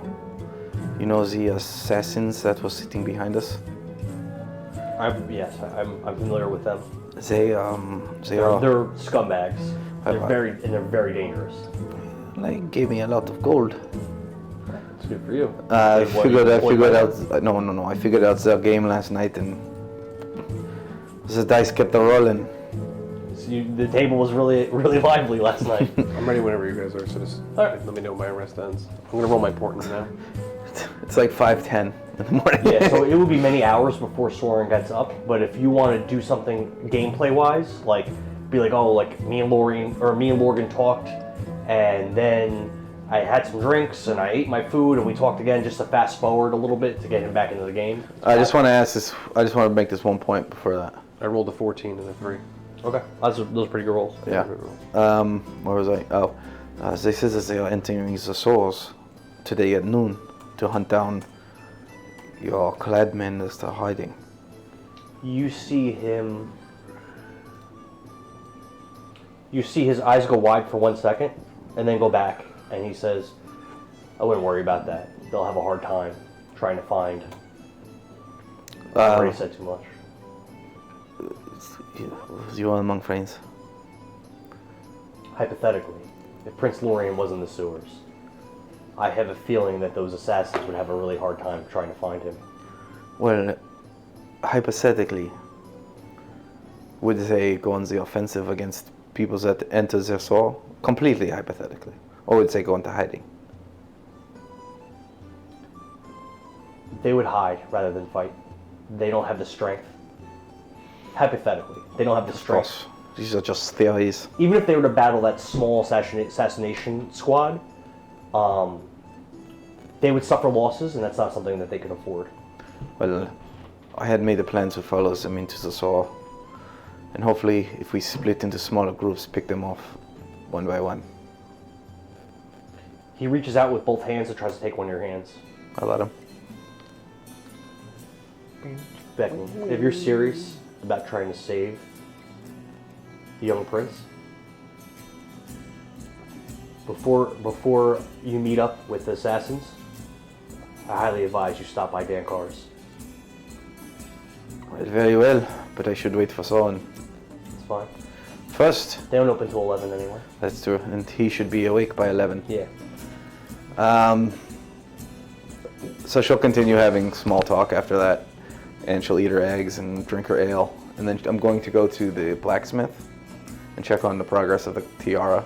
You know the assassins that were sitting behind us? Yes, I'm familiar with them. They are They're scumbags. They're very dangerous. they gave me a lot of gold. It's good for you. I Like, what, figured you employed by out. No. I figured out their game last night, and the dice kept on rolling. them. So the table was really lively last night. I'm ready whenever you guys are, so just Alright. let me know when my rest ends. I'm gonna roll my portents now. It's like 5:10 in the morning. Yeah, so it will be many hours before Sorin gets up. But if you want to do something gameplay wise, like be like, oh, like me and Lorgan talked, and then I had some drinks and I ate my food and we talked again, just to fast forward a little bit to get him back into the game. I just want to ask this. I just want to make this one point before that. I rolled a 14 and a 3. Okay, those are pretty good rolls. Yeah. Where was I? Oh, they said that they are entering the sewers today at noon to hunt down your clad men that are hiding. You see him. You see his eyes go wide for 1 second, and then go back, and he says, "I wouldn't worry about that. They'll have a hard time trying to find." I already said too much. You are among friends. Hypothetically, if Prince Lorien was in the sewers, I have a feeling that those assassins would have a really hard time trying to find him. Well, hypothetically, would they go on the offensive against people that enter their soul? Completely hypothetically. Or would they go into hiding? They would hide rather than fight. They don't have the strength. Hypothetically, they don't have the Of strength. course. These are just theories. Even if they were to battle that small assassination squad, They would suffer losses, and that's not something that they can afford. Well, I had made a plan to follow them into the saw. And hopefully, if we split into smaller groups, pick them off one by one. He reaches out with both hands and tries to take one of your hands. I let him. Vekni, if you're serious about trying to save the young prince, before you meet up with the assassins, I highly advise you stop by Dancarr's. Well, very well, but I should wait for Sorin. It's fine. First, They don't open till 11 anyway. that's true, and he should be awake by 11. Yeah. So she'll continue having small talk after that, and she'll eat her eggs and drink her ale. And then I'm going to go to the blacksmith and check on the progress of the tiara.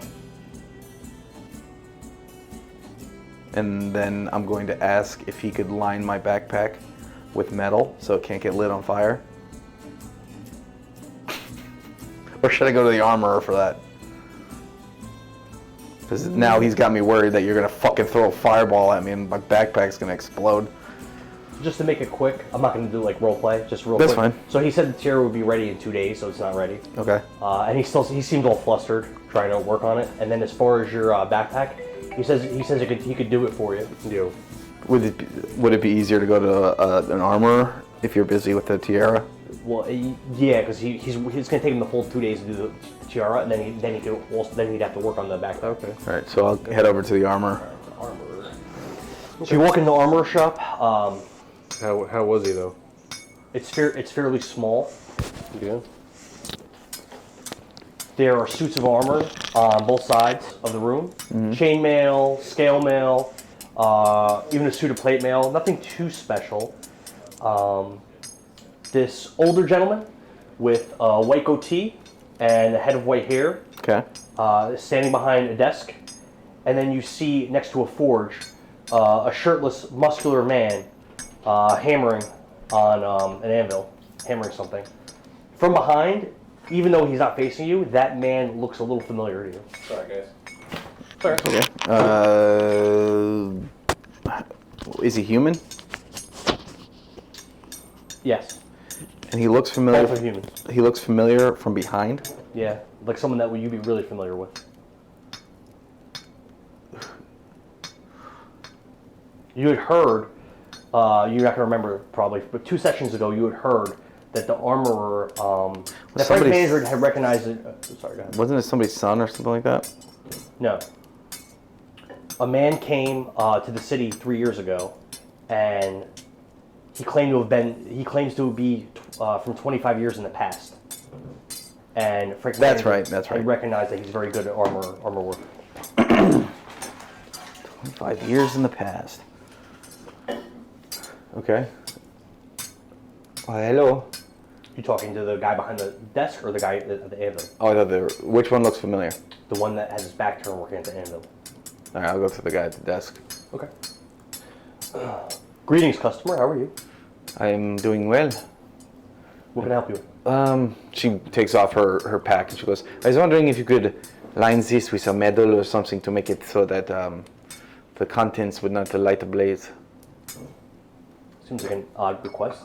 And then I'm going to ask if he could line my backpack with metal so it can't get lit on fire. Or should I go to the armorer for that? Because now he's got me worried that you're going to fucking throw a fireball at me and my backpack's going to explode. Just to make it quick, I'm not going to do like role play, just real That's quick. fine. So he said the tiara would be ready in 2 days, so it's not ready. Okay. And he seemed all flustered trying to work on it. And then as far as your backpack, he says he could do it for you. You. Would it be easier to go to an armorer if you're busy with the tiara? Well, yeah, because he's going to take him the full 2 days to do the tiara, and then he'd have to work on the backpack. Okay. All right, so I'll head over to the armorer. Armorer. So you walk in the armorer shop. How was he though? It's fairly small. Yeah. There are suits of armor on both sides of the room. Chainmail, scale mail, even a suit of plate mail. Nothing too special. This older gentleman with a white goatee and a head of white hair, Okay. standing behind a desk. And then you see next to a forge, a shirtless, muscular man hammering on an anvil, hammering something. From behind, even though he's not facing you, that man looks a little familiar to you. Sorry, guys. Okay. Is he human? Yes, And he looks familiar. both are human. He looks familiar from behind. Yeah, like someone that you'd be really familiar with. You had heard, you're not going to remember probably, but 2 sessions ago you had heard that the armorer, the Frank manager had recognized it. Sorry, go ahead. Wasn't it somebody's son or something like that? No. A man came to the city 3 years ago, and he claims to be from 25 years in the past. And Frank That's manager right. had recognized that he's very good at armor work. 5 years in the past. Okay. Oh, hello. You talking to the guy behind the desk or the guy at the anvil? Oh, I thought which one looks familiar? The one that has his back turned working at the anvil. All right, I'll go to the guy at the desk. Okay. Greetings, customer. How are you? I am doing well. What can I help you with? She takes off her pack and she goes, I was wondering if you could line this with a medal or something to make it so that the contents would not light a blaze. Seems like an odd request.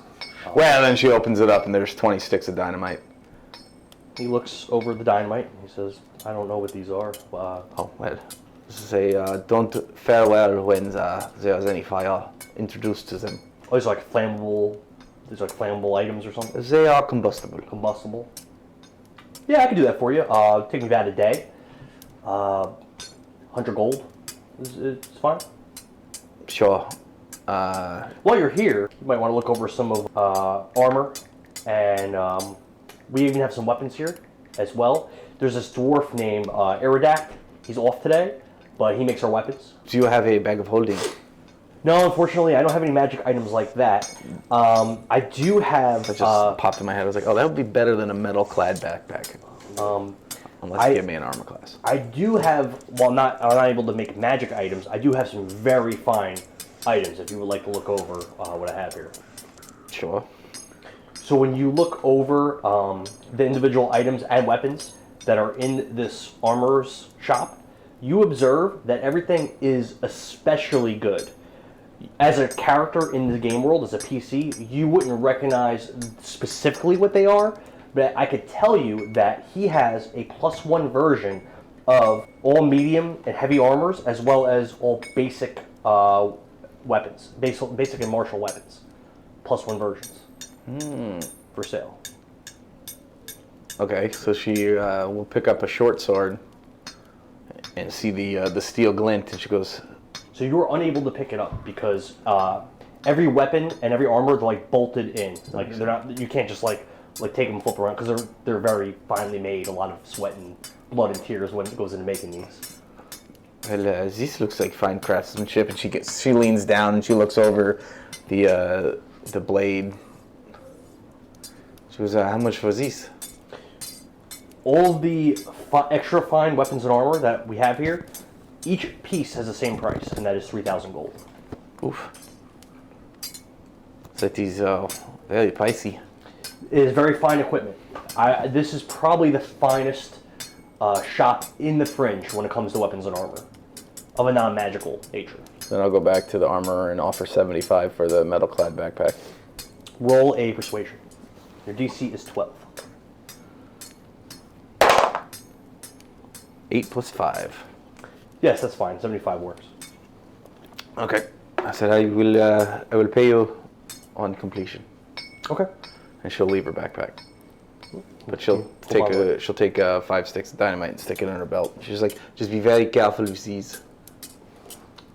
Well, then she opens it up and there's 20 sticks of dynamite. He looks over the dynamite and he says, I don't know what these are. Oh, well. This is a don't fare well when there's any fire introduced to them. Oh, these are like flammable. These are like flammable items or something. They are combustible. Combustible. Yeah, I can do that for you. Take me about a day. 100 gold. It's fine. Sure. While you're here, you might want to look over some of armor, and we even have some weapons here as well. There's this dwarf named Eridact. He's off today, but he makes our weapons. Do you have a bag of holding? No, unfortunately, I don't have any magic items like that. I do have. That just popped in my head. I was like, oh, that would be better than a metal-clad backpack. Unless you give me an armor class. I do have, while I'm not able to make magic items, I do have some very fine items if you would like to look over what I have here. Sure. So when you look over the individual items and weapons that are in this armorer's shop, you observe that everything is especially good. as a character in the game world, as a PC, you wouldn't recognize specifically what they are, but I could tell you that he has a +1 version of all medium and heavy armors, as well as all basic weapons, basic and martial weapons, +1 versions for sale. Okay, so she will pick up a short sword and see the steel glint, and she goes, So you were unable to pick it up because every weapon and every armor they're like bolted in. Like they're not. You can't just like take them and flip around because they're very finely made. A lot of sweat and blood and tears when it goes into making these. well, this looks like fine craftsmanship, and she leans down and she looks over the blade. She goes, how much for this? All the extra fine weapons and armor that we have here, each piece has the same price, and that is 3,000 gold. Oof. That is very pricey. It is very fine equipment. This is probably the finest shop in the Fringe when it comes to weapons and armor of a non-magical nature. Then I'll go back to the armor and offer 75 for the metal-clad backpack. Roll a persuasion. Your DC is 12. 8 plus 5. Yes, that's fine. 75 works. Okay. I said I will pay you on completion. Okay. And she'll leave her backpack. But she'll take 5 sticks of dynamite and stick it in her belt. She's like, just be very careful with these.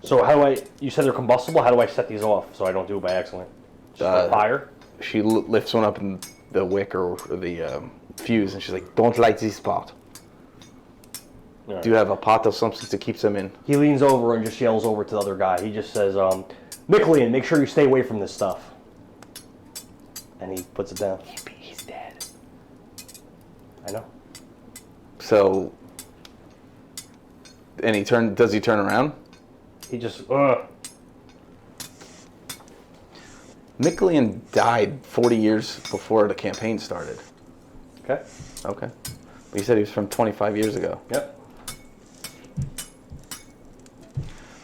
So how do I? You said they're combustible. How do I set these off so I don't do it by accident? Just like fire. She lifts one up in the wick or the fuse, and she's like, "Don't light this pot." Right. Do you have a pot or something to keep them in? He leans over and just yells over to the other guy. He just says, "Miklian, make sure you stay away from this stuff." And he puts it down. He's dead. I know. So, and does he turn around? He just, Miklian died 40 years before the campaign started. Okay. Okay. But you said he was from 25 years ago. Yep.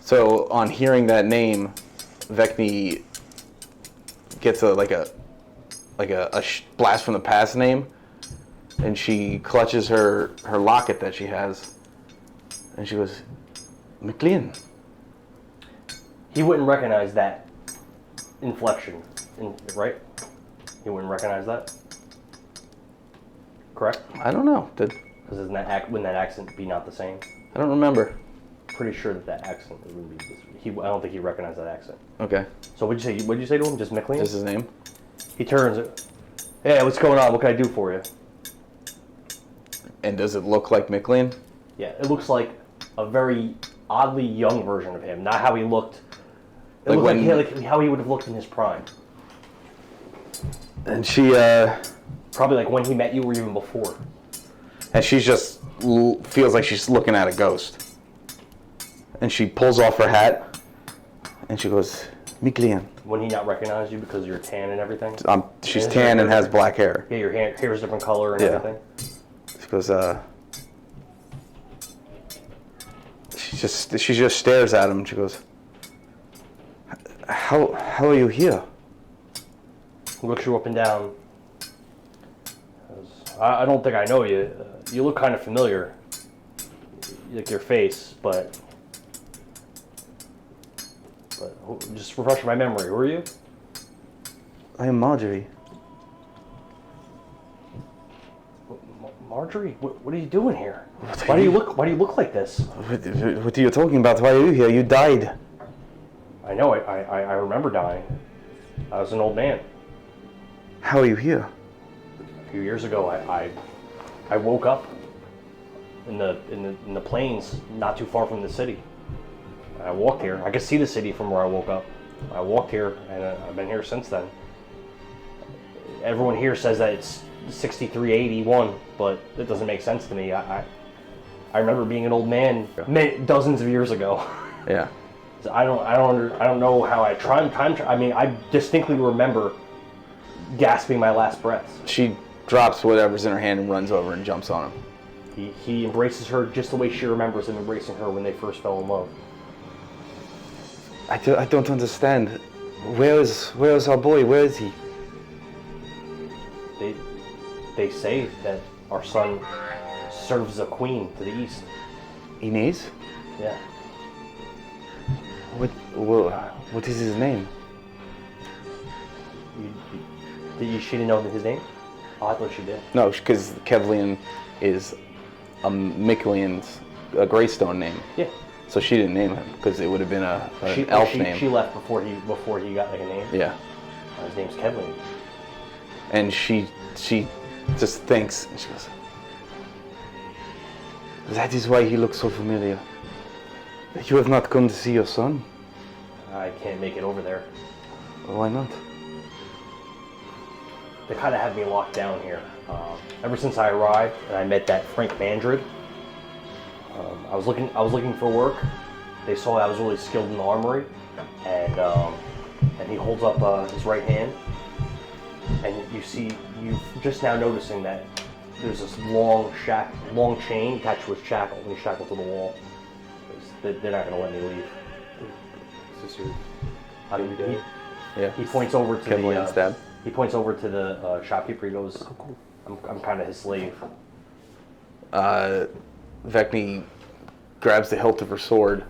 So on hearing that name, Vekni gets a blast from the past name, and she clutches her locket that she has, and she goes, "McLean." He wouldn't recognize that inflection, right? He wouldn't recognize that. Correct? I don't know. Because wouldn't that accent be not the same? I don't remember. Pretty sure that accent wouldn't be this. I don't think he recognized that accent. Okay. So what'd you say to him? Just McLean? That's his name? He turns. Hey, what's going on? What can I do for you? And does it look like McLean? Yeah, it looks like a very oddly young version of him. Not how he looked. It looked like how he would have looked in his prime. And she, probably like when he met you or even before. And she just feels like she's looking at a ghost. And she pulls off her hat, and she goes, "Miklian." When he not recognize you because you're tan and everything? She's tan and has black hair. Yeah, your hair is different color and everything. She goes, she just stares at him, and she goes, How are you here? He looks you up and down. I don't think I know you. You look kind of familiar. Like your face, but just refresh my memory. Who are you? I am Marjorie. Marjorie, what are you doing here? Why do you look like this? What are you talking about? Why are you here? You died. I know. I remember dying. I was an old man. How are you here? A few years ago, I woke up in the plains, not too far from the city. I walked here. I could see the city from where I woke up. I walked here, and I've been here since then. Everyone here says that it's 6381, but it doesn't make sense to me. I remember being an old man dozens of years ago. Yeah. So I don't know how I I mean, I distinctly remember gasping my last breaths. She drops whatever's in her hand and runs over and jumps on him. He embraces her just the way she remembers him embracing her when they first fell in love. I don't understand. Where is our boy? Where is he? They say that our son serves a queen to the east. Inez? Yeah. What is his name? She didn't know his name? Oh, I thought she did. No, because Kevlian is a Micklian's a Greystone name. Yeah. So she didn't name him because it would have been an elf name. She left before he got like a name. Yeah. His name's Kevlin. And she just thinks, and she goes, "That is why he looks so familiar. You have not come to see your son? I can't make it over there. Why not? They kind of had me locked down here. Ever since I arrived and I met that Frank Mandrid, I was looking for work. They saw I was really skilled in the armory, and he holds up his right hand, and you just now noticing that there's this long chain attached to his shackle, and he's shackled to the wall. They're not going to let me leave. Is this your Yeah. He points over to Kevlian's dad. He points over to the shopkeeper. He goes, I'm kind of his slave. Vekni grabs the hilt of her sword.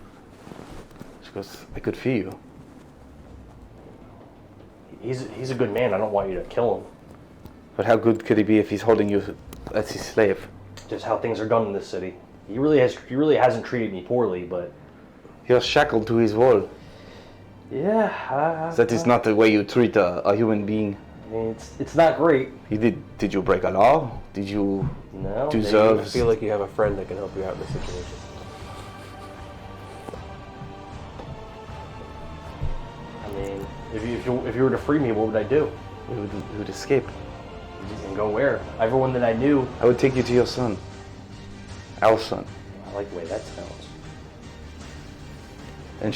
She goes, "I could feel you." He's a good man. I don't want you to kill him. But how good could he be if he's holding you as his slave? Just how things are done in this city. He really hasn't treated me poorly, but You're shackled to his wall. yeah. That is not the way you treat a human being. I mean, it's not great. Did you break a law? Did you No. deserve? I feel like you have a friend that can help you out in this situation. I mean, if you were to free me, what would I do? We would escape. And go where? Everyone that I knew. I would take you to your son. Our son. I like the way that sounds. And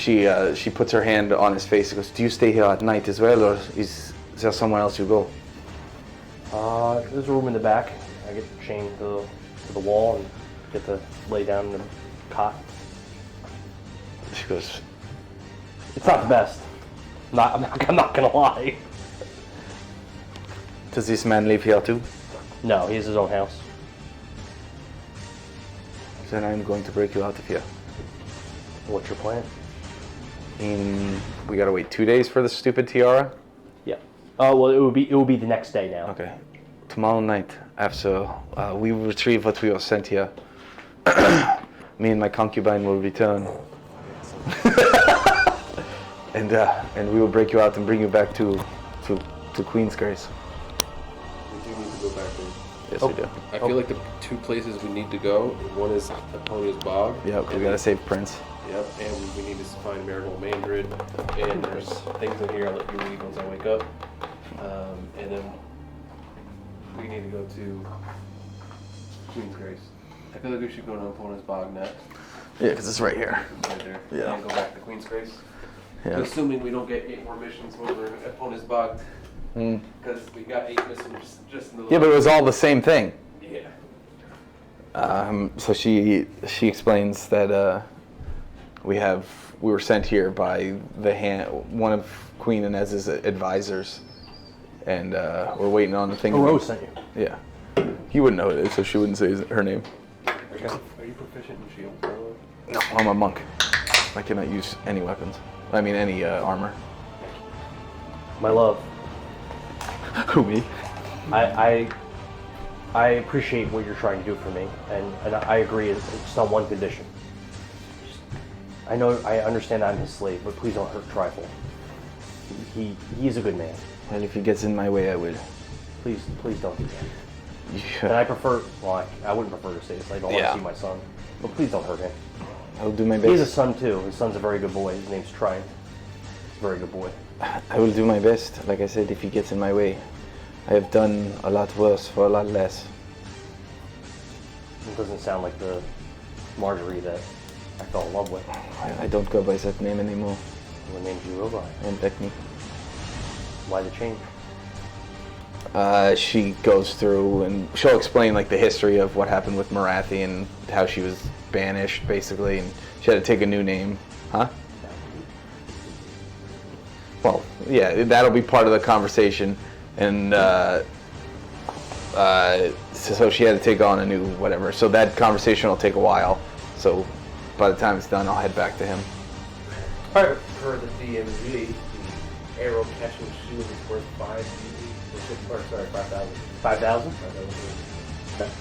she puts her hand on his face and goes, "Do you stay here at night as well, or is there somewhere else you go?" There's a room in the back. I get chained to the wall and get to lay down in the cot. She goes, It's not the best. I'm not gonna lie. "Does this man live here too?" No, he has his own house. Then I'm going to break you out of here. What's your plan? We gotta wait 2 days for the stupid tiara. Yeah. Well, it will be the next day now. Okay. Tomorrow night, after we retrieve what we were sent here, me and my concubine will return, and we will break you out and bring you back to Queen's Grace. We do need to go back there. Yes, we do. I feel like the two places we need to go, one is Aponia's Bog. Yeah, we gotta save Prince. Yep, and we need to find Marigold Mandrid. And there's things in here I'll let you read once I wake up. And then we need to go to Queen's Grace. I feel like we should go to Aponia's Bog next. Yeah, because it's right here. Right there. Yeah. And go back to Queen's Grace. Yeah. Assuming we don't get 8 more missions over at Aponia's Bog. Because we got 8 missions just in the Yeah, but it was all the same thing. Yeah. So she explains that we were sent here by one of Queen Inez's advisors, and we're waiting on the thing. Rose sent you. Yeah, he wouldn't know who it is, so she wouldn't say her name. Are you proficient in shields, by the way? No, I'm a monk. I cannot use any weapons. I mean, any armor. My love, Who, me? I appreciate what you're trying to do for me, and I agree. It's on one condition. I understand I'm his slave, but please don't hurt Trifle. He's a good man. Well, if he gets in my way, I will. Please don't do that. Yeah. And I prefer. Well, I wouldn't prefer to say this. I don't want Yeah. to see my son, but please don't hurt him. I will do my He has a best. son too. His son's a very good boy. His name's Triumph. He's a very good boy. I will do my best. Like I said, if he gets in my way, I have done a lot worse for a lot less. It doesn't sound like the Marjorie that I fell in love with. I don't go by that name anymore. What name do you go by? And Vekni. Why the change? She goes through and she'll explain like the history of what happened with Marathi and how she was banished basically, and she had to take a new name. Huh? Well, yeah, that'll be part of the conversation, and so she had to take on a new whatever. So that conversation will take a while. So by the time it's done, I'll head back to him. All right. For the DMG, the arrow catching shield is worth 5 GP. Or sorry, 5,000. 5,000? 5,000.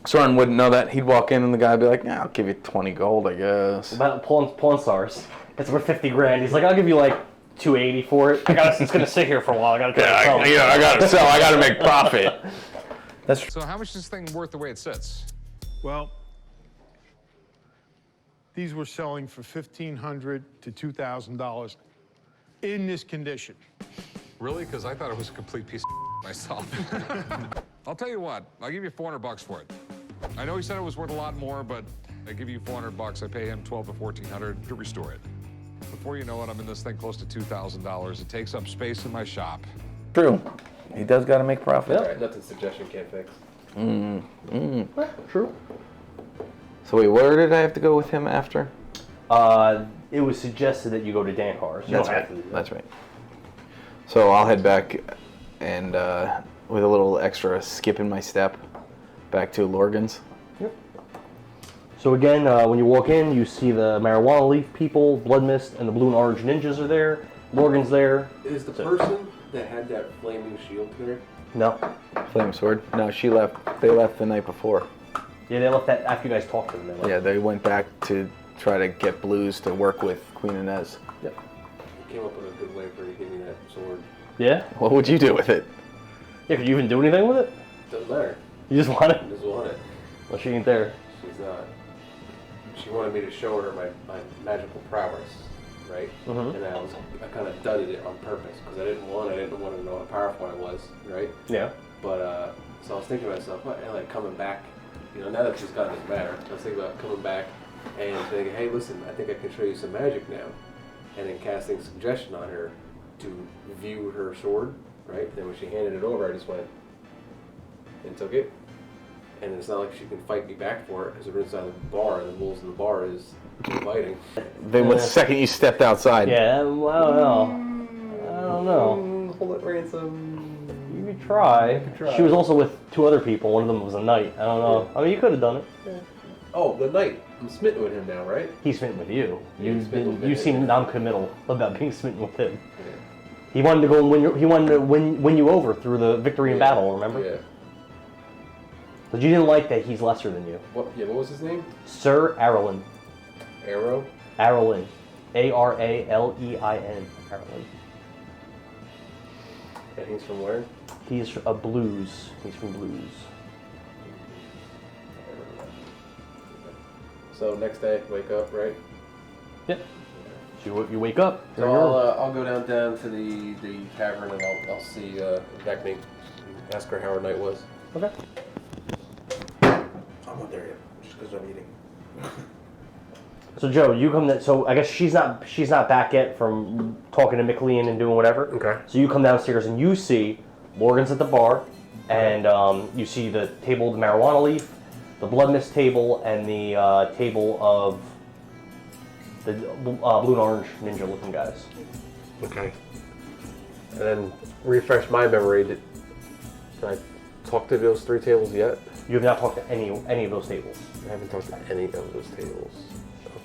Soren wouldn't know that. He'd walk in and the guy would be like, "Yeah, I'll give you 20 gold, I guess." About Pawn Stars. It's worth 50 grand. He's like, I'll give you like 280 for it. It's gonna sit here for a while. I gotta sell. I gotta sell. I gotta make profit. That's true. So how much is this thing worth the way it sits? Well, these were selling for $1,500 to $2,000 in this condition. Really? Because I thought it was a complete piece of myself. I'll tell you what, I'll give you $400 for it. I know he said it was worth a lot more, but I give you $400. I pay him $1,200 to $1,400 to restore it. Before you know it, I'm in this thing close to $2,000. It takes up space in my shop. True. He does gotta make profit. All right, nothing suggestion can't fix. True. So wait, where did I have to go with him after? It was suggested that you go to Dancarr. So you don't have to do that. That's right. So I'll head back and with a little extra skip in my step back to Lorgan's. Yep. So again, when you walk in, you see the marijuana leaf people, Blood Mist, and the blue and orange ninjas are there. Morgan's there. Is the person that had that flaming shield there? No. Flame sword. No, she left. They left the night before. Yeah, they left that after you guys talked to them. They left. Yeah, they went back to try to get Blues to work with Queen Inez. Yep. You came up with a good way for you to give me that sword. Yeah? What would you do with it? Yeah, could you even do anything with it? Doesn't matter. You just want it? I just want it. Well, she ain't there. She's not. She wanted me to show her my magical prowess, right? Mhm. And I kind of dudded it on purpose because I didn't want to know how powerful I was, right? Yeah. But so I was thinking to myself, what, and like coming back, now that she's gone, it doesn't matter. I was thinking about coming back and thinking, hey, listen, I think I can show you some magic now, and then casting suggestion on her to view her sword, right? Then when she handed it over, I just went and took it. And it's not like she can fight me back for it because we're inside the bar and the rules of the bar is fighting. Then the second you stepped outside. Yeah, well, I don't know. Hold it ransom. You could try. try. She was also with 2 other people. One of them was a knight. I don't know. Yeah. I mean, you could have done it. Oh, the knight. I'm smitten with him now, right? He's smitten with you. Yeah, he's smitten with me. You seem non-committal about being smitten with him. Yeah. He wanted to go and win you over through the victory in battle. Remember? Yeah. But you didn't like that he's lesser than you. What was his name? Sir Aralyn. Arrow? Aralyn. Aralein. Aralyn. And he's from where? He's a Blues. He's from Blues. So next day, wake up, right? Yep. So you wake up. So I'll go down to the tavern and I'll see Vekni. Ask her how her night was. Okay. I'm not there yet, just because I'm eating. So Joe, you come. So I guess she's not back yet from talking to McLean and doing whatever. Okay. So you come downstairs and you see Morgan's at the bar, and you see the table of the marijuana leaf, the blood mist table, and the table of the blue and orange ninja looking guys. Okay. And then refresh my memory. Did I talk to those 3 tables yet? You have not talked to any of those tables. I haven't talked to any of those tables.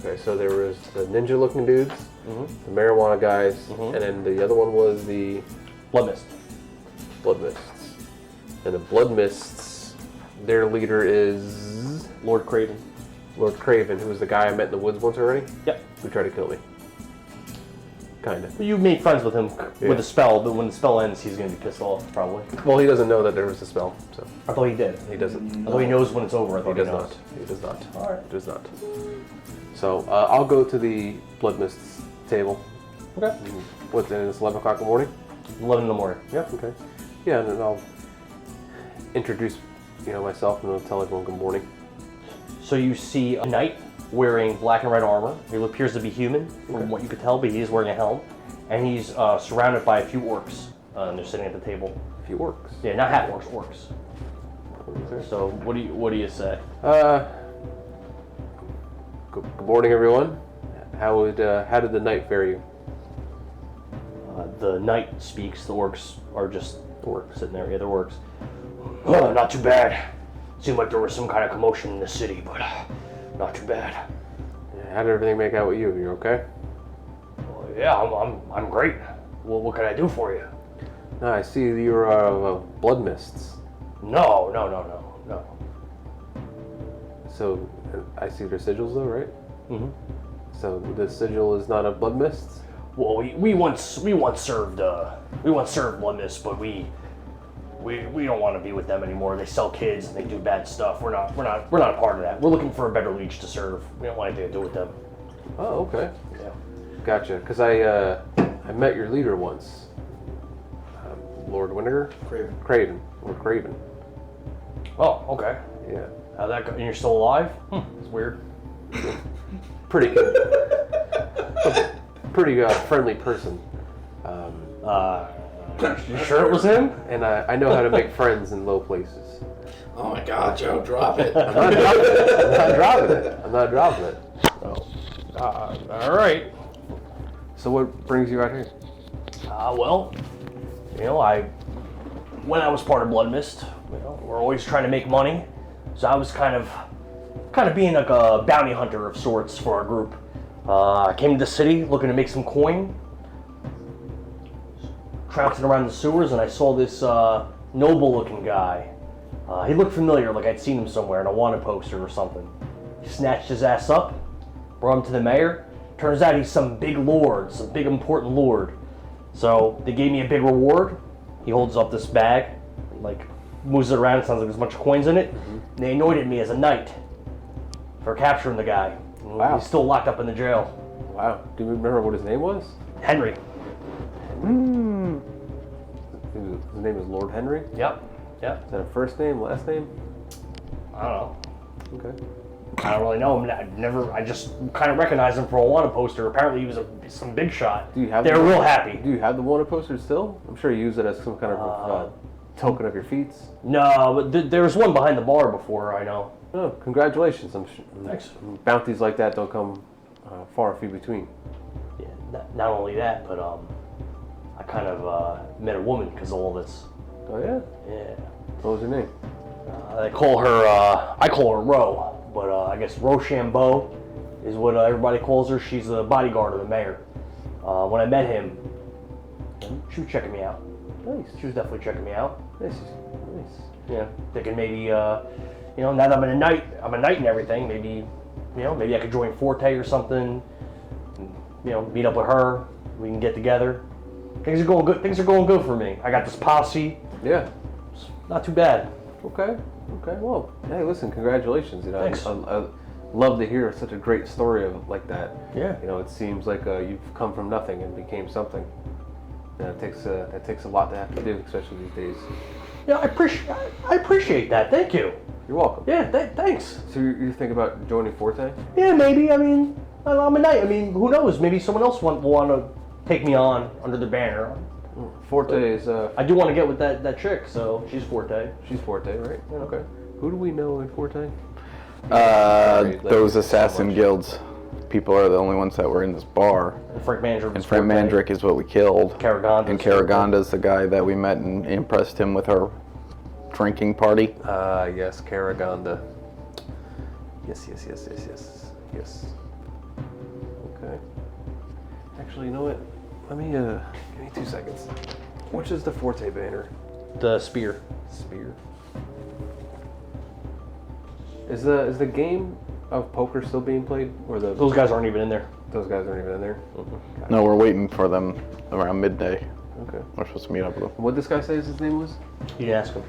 Okay, so there was the ninja-looking dudes, the marijuana guys, and then the other one was the Blood mist. blood mists. And the blood mists, their leader is Lord Craven. Lord Craven, who was the guy I met in the woods once already, Yep. who tried to kill me. Kinda. You made friends with him Yeah. with a spell, but when the spell ends, he's gonna be pissed off probably. Well, he doesn't know that there was a spell, so I thought he did. he doesn't. Although he knows when it's over. I He thought does knows. not. He does not. All right. He does not. So I'll go to the blood mists table. Okay. What's in? It's 11 o'clock in the morning. 11 in the morning. Yep. Okay. Yeah, and then I'll introduce, myself, and I'll tell everyone good morning. So you see a knight wearing black and red armor. He appears to be human, from what you could tell, but he is wearing a helm, and he's surrounded by a few orcs. And they're sitting at the table. A few orcs. Yeah, not half orcs, orcs. So what do you say? Good morning, everyone. How did the night fare you? The knight speaks. The orcs are just orcs sitting there. Yeah, they're orcs. Oh, not too bad. Seemed like there was some kind of commotion in the city, but not too bad. How did everything make out with you? You okay? Well, yeah, I'm great. Well, what can I do for you? No, I see you're blood mists. No. So I see their sigils though, right? Mm-hmm. So the sigil is not a blood mist. Well, we once served blood mists, but we don't want to be with them anymore. They sell kids and they do bad stuff. We're not a part of that. We're looking for a better leech to serve. We don't want anything to do with them. Oh, okay. Yeah. Gotcha. Because I met your leader once, Lord Winnegar? Craven. Lord Craven. Oh, okay. Yeah. How'd that go? And you're still alive? It's weird. Pretty good. Pretty friendly person. You sure it was him? And I know how to make friends in low places. Oh my God, Joe, drop it. I'm not dropping it. Oh. All right. So what brings you out here? Well, when I was part of Blood Mist, we're always trying to make money. So I was kind of being like a bounty hunter of sorts for our group. I came to the city looking to make some coin, trouncing around the sewers, and I saw this noble-looking guy. He looked familiar, like I'd seen him somewhere in a wanted poster or something. He snatched his ass up, brought him to the mayor. Turns out he's some big lord, some big important lord. So they gave me a big reward. He holds up this bag, like moves it around. It sounds like there's a bunch of coins in it. Mm-hmm. And they anointed me as a knight for capturing the guy. Wow. He's still locked up in the jail. Wow. Do you remember what his name was? Henry. His name is Lord Henry? Yep. Is that a first name, last name? I don't know. Okay. I don't really know him. I just kind of recognized him from a wanted poster. Apparently he was some big shot. They were real happy. Do you have the wanted poster still? I'm sure you use it as some kind of token of your feats. No, but there was one behind the bar before, I know. Oh, congratulations. Thanks. Bounties like that don't come far and few between. Yeah, not only that, but I kind of met a woman because of all this. Oh, yeah? Yeah. What was her name? I call her Ro, but I guess Rochambeau is what everybody calls her. She's the bodyguard of the mayor. When I met him, she was checking me out. Nice. She was definitely checking me out. Nice. Yeah, thinking maybe, now that I'm a knight and everything, maybe I could join Forte or something. Meet up with her. We can get together. Things are going good. Things are going good for me. I got this posse. Yeah. It's not too bad. Okay. Well, hey, listen, congratulations. Thanks. I love to hear such a great story like that. Yeah. It seems like you've come from nothing and became something. That takes a lot to have to do, especially these days. Yeah, I appreciate that. Thank you. You're welcome. Yeah, thanks. So you think about joining Forte? Yeah, maybe. I mean, I'm a knight. I mean, who knows? Maybe someone else will want to take me on under the banner. Forte is. I do want to get with that chick, so she's Forte. She's Forte, right? Yeah. Okay. Who do we know in Forte? Those assassin guilds. People are the only ones that were in this bar. And Frank Mandrick. And Frank Mandrick is what we killed. And Karaganda's the guy that we met and impressed him with our drinking party. Yes, Karaganda. Yes. Okay. Actually, you know what? Let me, give me 2 seconds. Which is the Forte banner? The spear. Spear. Is the game of poker still being played? Or those guys aren't even in there. Those guys aren't even in there? Mm-hmm. No, we're waiting for them around midday. Okay. We're supposed to meet up with them. What did this guy say his name was? You can ask him.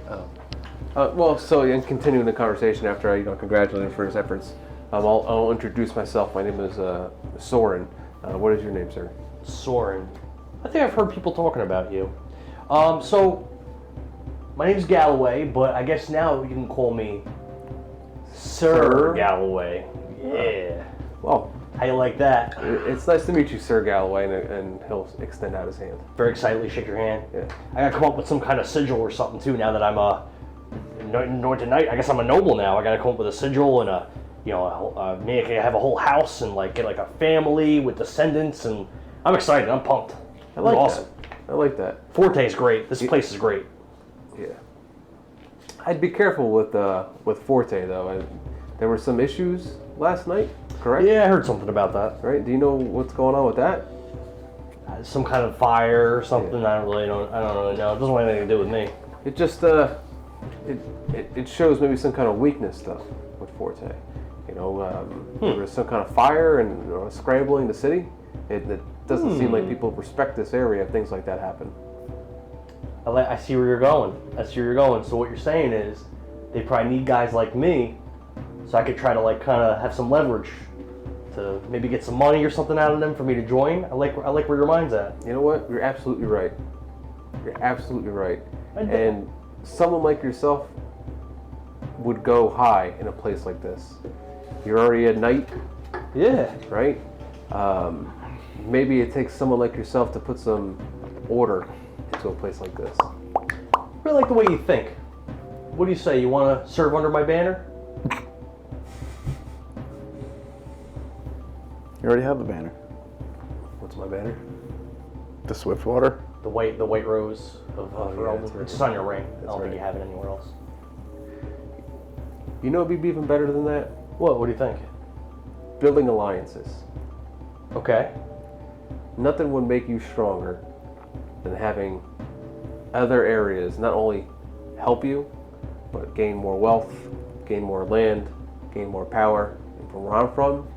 Well, so in continuing the conversation after I congratulate him for his efforts, I'll introduce myself. My name is Sorin. What is your name, sir? Sorin. I think I've heard people talking about you. So, my name's Galloway, but I guess now you can call me Sir Galloway. Yeah. Well, how you like that? It's nice to meet you, Sir Galloway, and he'll extend out his hand. Very excitedly shake your hand. Yeah. I gotta come up with some kind of sigil or something too now that I'm anointed knight. I guess I'm a noble now. I gotta come up with a sigil and maybe I have a whole house and like get like a family with descendants, and I'm excited. I'm pumped. I like awesome. that. I like that. Forte is great. This place is great. Yeah. I'd be careful with Forte though. There were some issues last night, correct? Yeah, I heard something about that. Right? Do you know what's going on with that? Some kind of fire or something. Yeah. I don't really know. It doesn't have anything to do with me. It just it shows maybe some kind of weakness stuff with Forte. There was some kind of fire and scrambling the city. It doesn't seem like people respect this area if things like that happen. I see where you're going. So what you're saying is they probably need guys like me, so I could try to like kind of have some leverage to maybe get some money or something out of them for me to join. I like where your mind's at. You know what? You're absolutely right. And someone like yourself would go high in a place like this. You're already a knight. Yeah. Right? Maybe it takes someone like yourself to put some order into a place like this. I really like the way you think. What do you say? You want to serve under my banner? You already have the banner. What's my banner? The Swiftwater. The white rose of Elden. that's right. It's just on your ring. I don't right. think you have it anywhere else. You know it'd be even better than that? What do you think? Building alliances. Okay. Nothing would make you stronger than having other areas not only help you, but gain more wealth, gain more land, gain more power. And from where I'm from,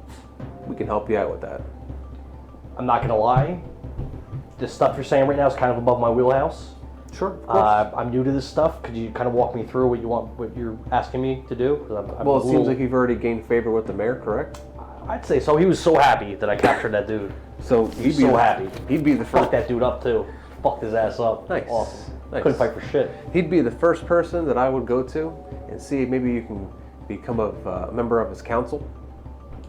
we can help you out with that. I'm not gonna lie. This stuff you're saying right now is kind of above my wheelhouse. Sure, of course. I'm new to this stuff. Could you kind of walk me through what you're asking me to do? Well, it seems like you've already gained favor with the mayor, correct? I'd say so. He was so happy that I captured that dude. So He's so happy. He'd be the Fuck first. that dude up too. Fucked his ass up. Nice. Awesome. Nice. Couldn't fight for shit. He'd be the first person that I would go to and see if maybe you can become a member of his council.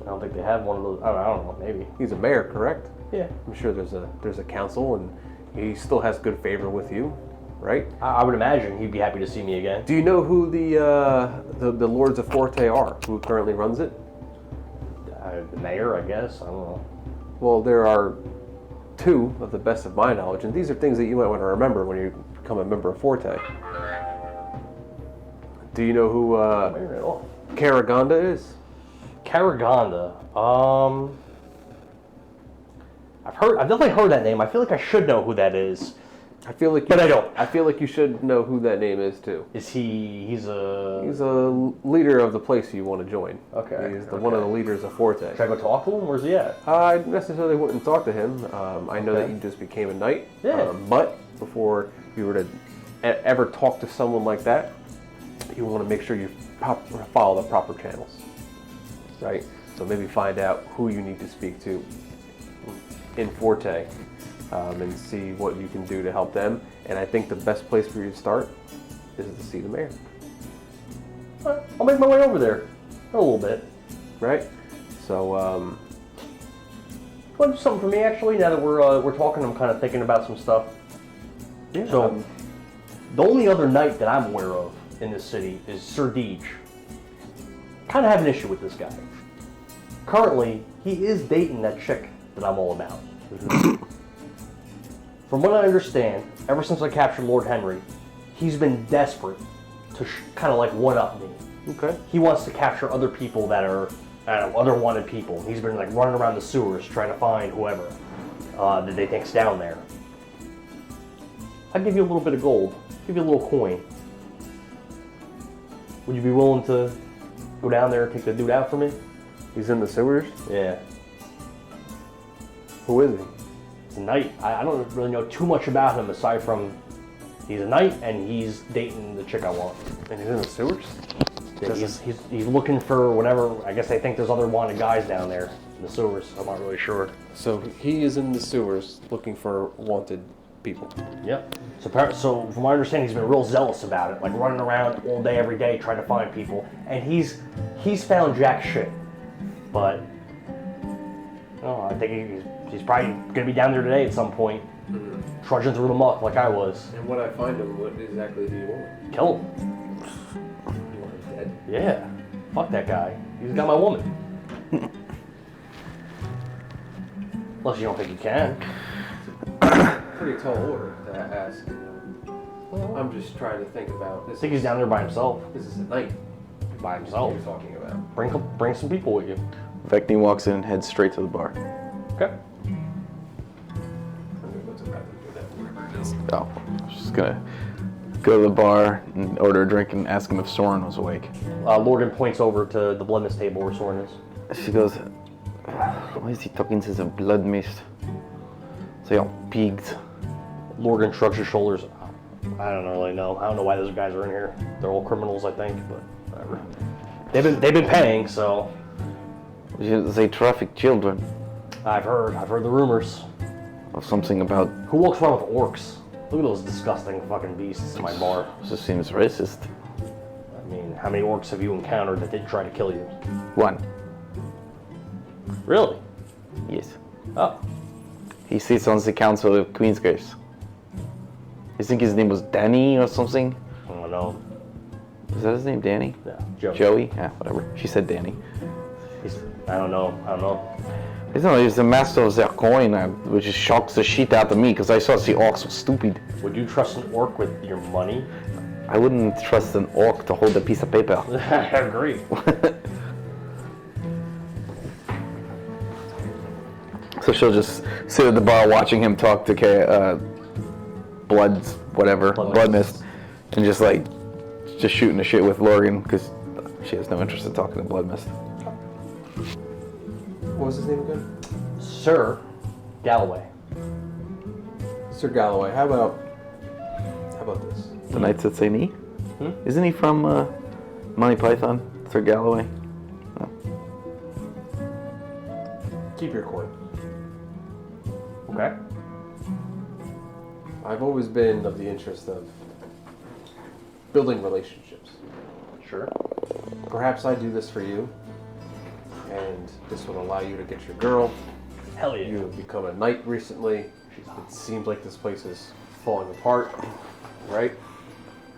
I don't think they have one of those. I don't know. Maybe. He's a mayor, correct? Yeah. I'm sure there's a council, and he still has good favor with you, right? I would imagine he'd be happy to see me again. Do you know who the Lords of Forte are? Who currently runs it? The mayor, I guess. I don't know. Well, there are two, of the best of my knowledge, and these are things that you might want to remember when you become a member of Forte. Do you know who Mayor at all. Karagonda is? Karagonda. I've definitely heard that name. I feel like I should know who that is. I feel like But I don't. I feel like you should know who that name is too. Is he? He's a Leader of the place you want to join. Okay, He's one of the leaders of Forte. Should I go talk to him? Where's he at? I necessarily wouldn't talk to him. I know that Okay. you just became a knight. Yeah. But before you were to ever talk to someone like that, you want to make sure you follow the proper channels. Right? So maybe find out who you need to speak to in Forte and see what you can do to help them. And I think the best place for you to start is to see the mayor. I'll make my way over there. In a little bit. Right? So, Want to do something for me actually? Now that we're talking, I'm kind of thinking about some stuff. yeah. So, the only other knight that I'm aware of in this city is Sir Deej. Kind of have an issue with this guy. Currently, he is dating that chick that I'm all about. From what I understand, ever since I captured Lord Henry, he's been desperate to kind of like one-up me. Okay. He wants to capture other people that are, I don't know, other wanted people. He's been like running around the sewers trying to find whoever that they think's down there. I'd give you a little bit of gold, give you a little coin. Would you be willing to go down there and take the dude out for me? He's in the sewers? Yeah. Who is he? He's a knight. I don't really know too much about him aside from he's a knight and he's dating the chick I want. And he's in the sewers? Yeah, he's looking for whatever. I guess they think there's other wanted guys down there in the sewers. I'm not really sure. So he is in the sewers looking for wanted people. Yep. So from my understanding, he's been real zealous about it, like running around all day, every day, trying to find people. And he's found jack shit. But I think he's probably gonna be down there today at some point, trudging through the muck like I was. And when I find him, what exactly do you want? Kill him. You want him dead? Yeah. Fuck that guy. He's got my woman. Unless you don't think he can. Pretty tall order to ask. I'm just trying to think about I this. think he's down there by himself. This is a night By himself. you're talking about. Bring some people with you. Vekni walks in and heads straight to the bar. Okay. I'm gonna go to the bathroom for that, whatever it is. Oh, I was just gonna go to the bar and order a drink and ask him if Sorin was awake. Lorgan points over to the blood mist table where Sorin is. She goes, why is he talking to the blood mist? They all pigs. Lorgan shrugs his shoulders. I don't really know. I don't know why those guys are in here. They're all criminals, I think, but whatever. They've been paying, so They traffic children. I've heard the rumors. Of something about, Who walks around with orcs? Look at those disgusting fucking beasts in my bar. this seems racist. I mean, how many orcs have you encountered that didn't try to kill you? One. Really? Yes. Oh. He sits on the council of Queensgrace. I think his name was Danny or something. I don't know. Is that his name, Danny? Yeah, Joey. Joey? Yeah, whatever. She said Danny. I don't know. I don't know, he's the master of their coin, which just shocks the shit out of me because I thought the orcs were stupid. Would you trust an orc with your money? I wouldn't trust an orc to hold a piece of paper. I agree. So she'll just sit at the bar watching him talk to Blood Mist, and just shooting the shit with Lorgan because she has no interest in talking to Blood Mist. What was his name again? Sir Galloway. Sir Galloway. How about this? The Knights that say knee? Isn't he from Monty Python, Sir Galloway? No. Keep your coin. Okay. I've always been of the interest of building relationships. Sure. Perhaps I do this for you, and this would allow you to get your girl. Hell yeah. You have become a knight recently. It seems like this place is falling apart, right?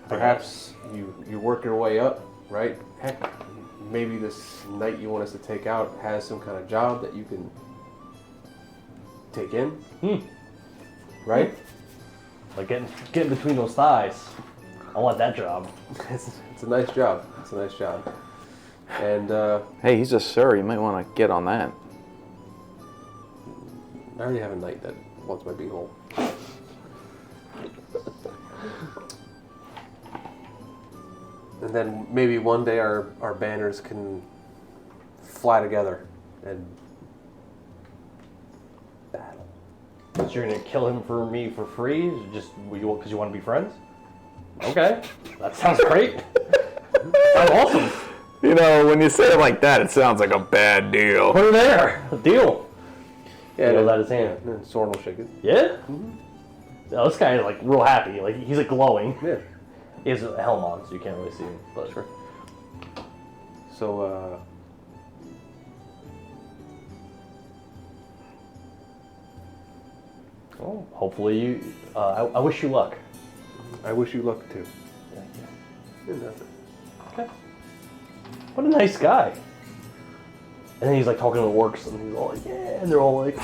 Perhaps you work your way up, right? Heck, maybe this knight you want us to take out has some kind of job that you can take in, right? Like getting between those thighs. I want that job. It's a nice job. It's a nice job. And Hey, he's a sir. You might want to get on that. I already have a knight that wants my beehole. And then maybe one day our banners can fly together and battle. So you're gonna kill him for me for free, just because you want to be friends? Okay, that sounds great. Sounds awesome. You know, when you say it like that, it sounds like a bad deal. Put it there. Deal. Yeah, He'll let his hand. and then Sorin will shake it. Yeah. No, this guy is like real happy. Like he's like glowing. Yeah. He has a helm on, so you can't really see him. But Sure. So, well, hopefully you. I wish you luck. I wish you luck too. Yeah. And that's it. Okay. What a nice guy. And then he's like talking to the orcs, and he's all like, yeah, and they're all like.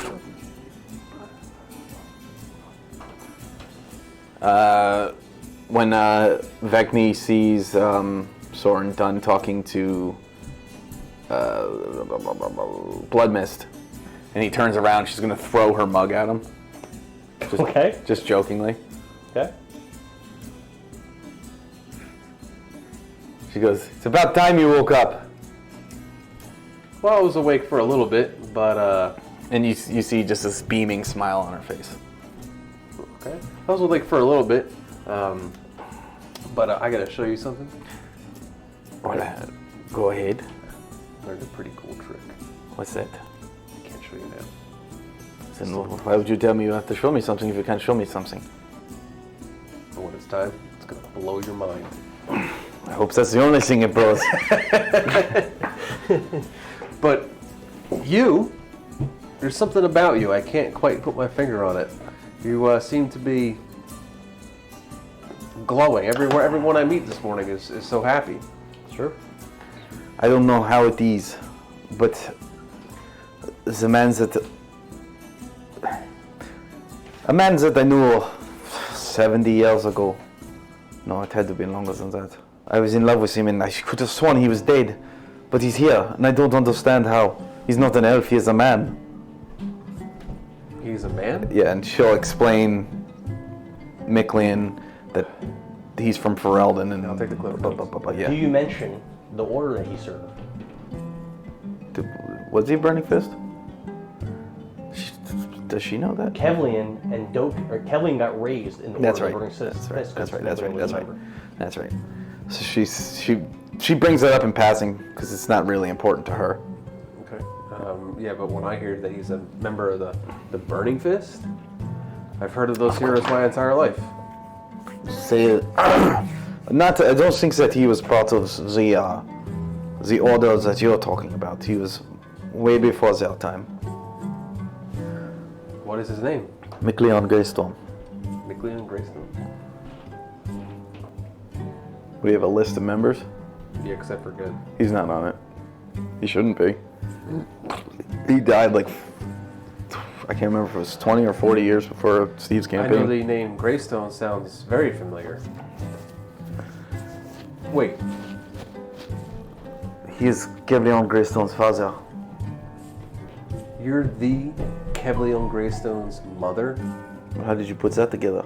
When Vekni sees Sorin done talking to Blood Mist, and he turns around, she's gonna throw her mug at him. Okay. Just jokingly. Okay. She goes, "It's about time you woke up." Well, I was awake for a little bit, but And you see just this beaming smile on her face. okay. I was awake for a little bit, but I gotta show you something. Go ahead. Learned a pretty cool trick. What's that? I can't show you now. Then why would you tell me you have to show me something if you can't show me something? But when it's time, it's gonna blow your mind. I hope that's the only thing it blows. But there's something about you. I can't quite put my finger on it. You seem to be glowing. Everyone I meet this morning is so happy. Sure. I don't know how it is, but a man that I knew 70 years ago. No, it had to be longer than that. I was in love with him and I could have sworn he was dead, but he's here and I don't understand how. He's not an elf, he's a man. He's a man? Yeah, and she'll explain Miclean that he's from Ferelden and I'll take the clip. Yeah. Do you mention the order that he served? Was he Burning Fist? Does she know that? Kevlian and Kevlian got raised in the That's order right. of Burning Fist. That's right. So she brings that up in passing because it's not really important to her. Okay. Yeah, but when I hear that he's a member of the Burning Fist, I've heard of those heroes my entire life. Say it. I don't think that he was part of the order that you're talking about. He was way before their time. What is his name? Miclean Greystone. Miclean Greystone. We have a list of members. Yeah, except for good. He's not on it. He shouldn't be. He died like, I can't remember if it was 20 or 40 years before Steve's I campaign. know the name Greystone sounds very familiar. Wait, He is Kevlian Greystone's father. you're the Kevlian Greystone's mother? How did you put that together?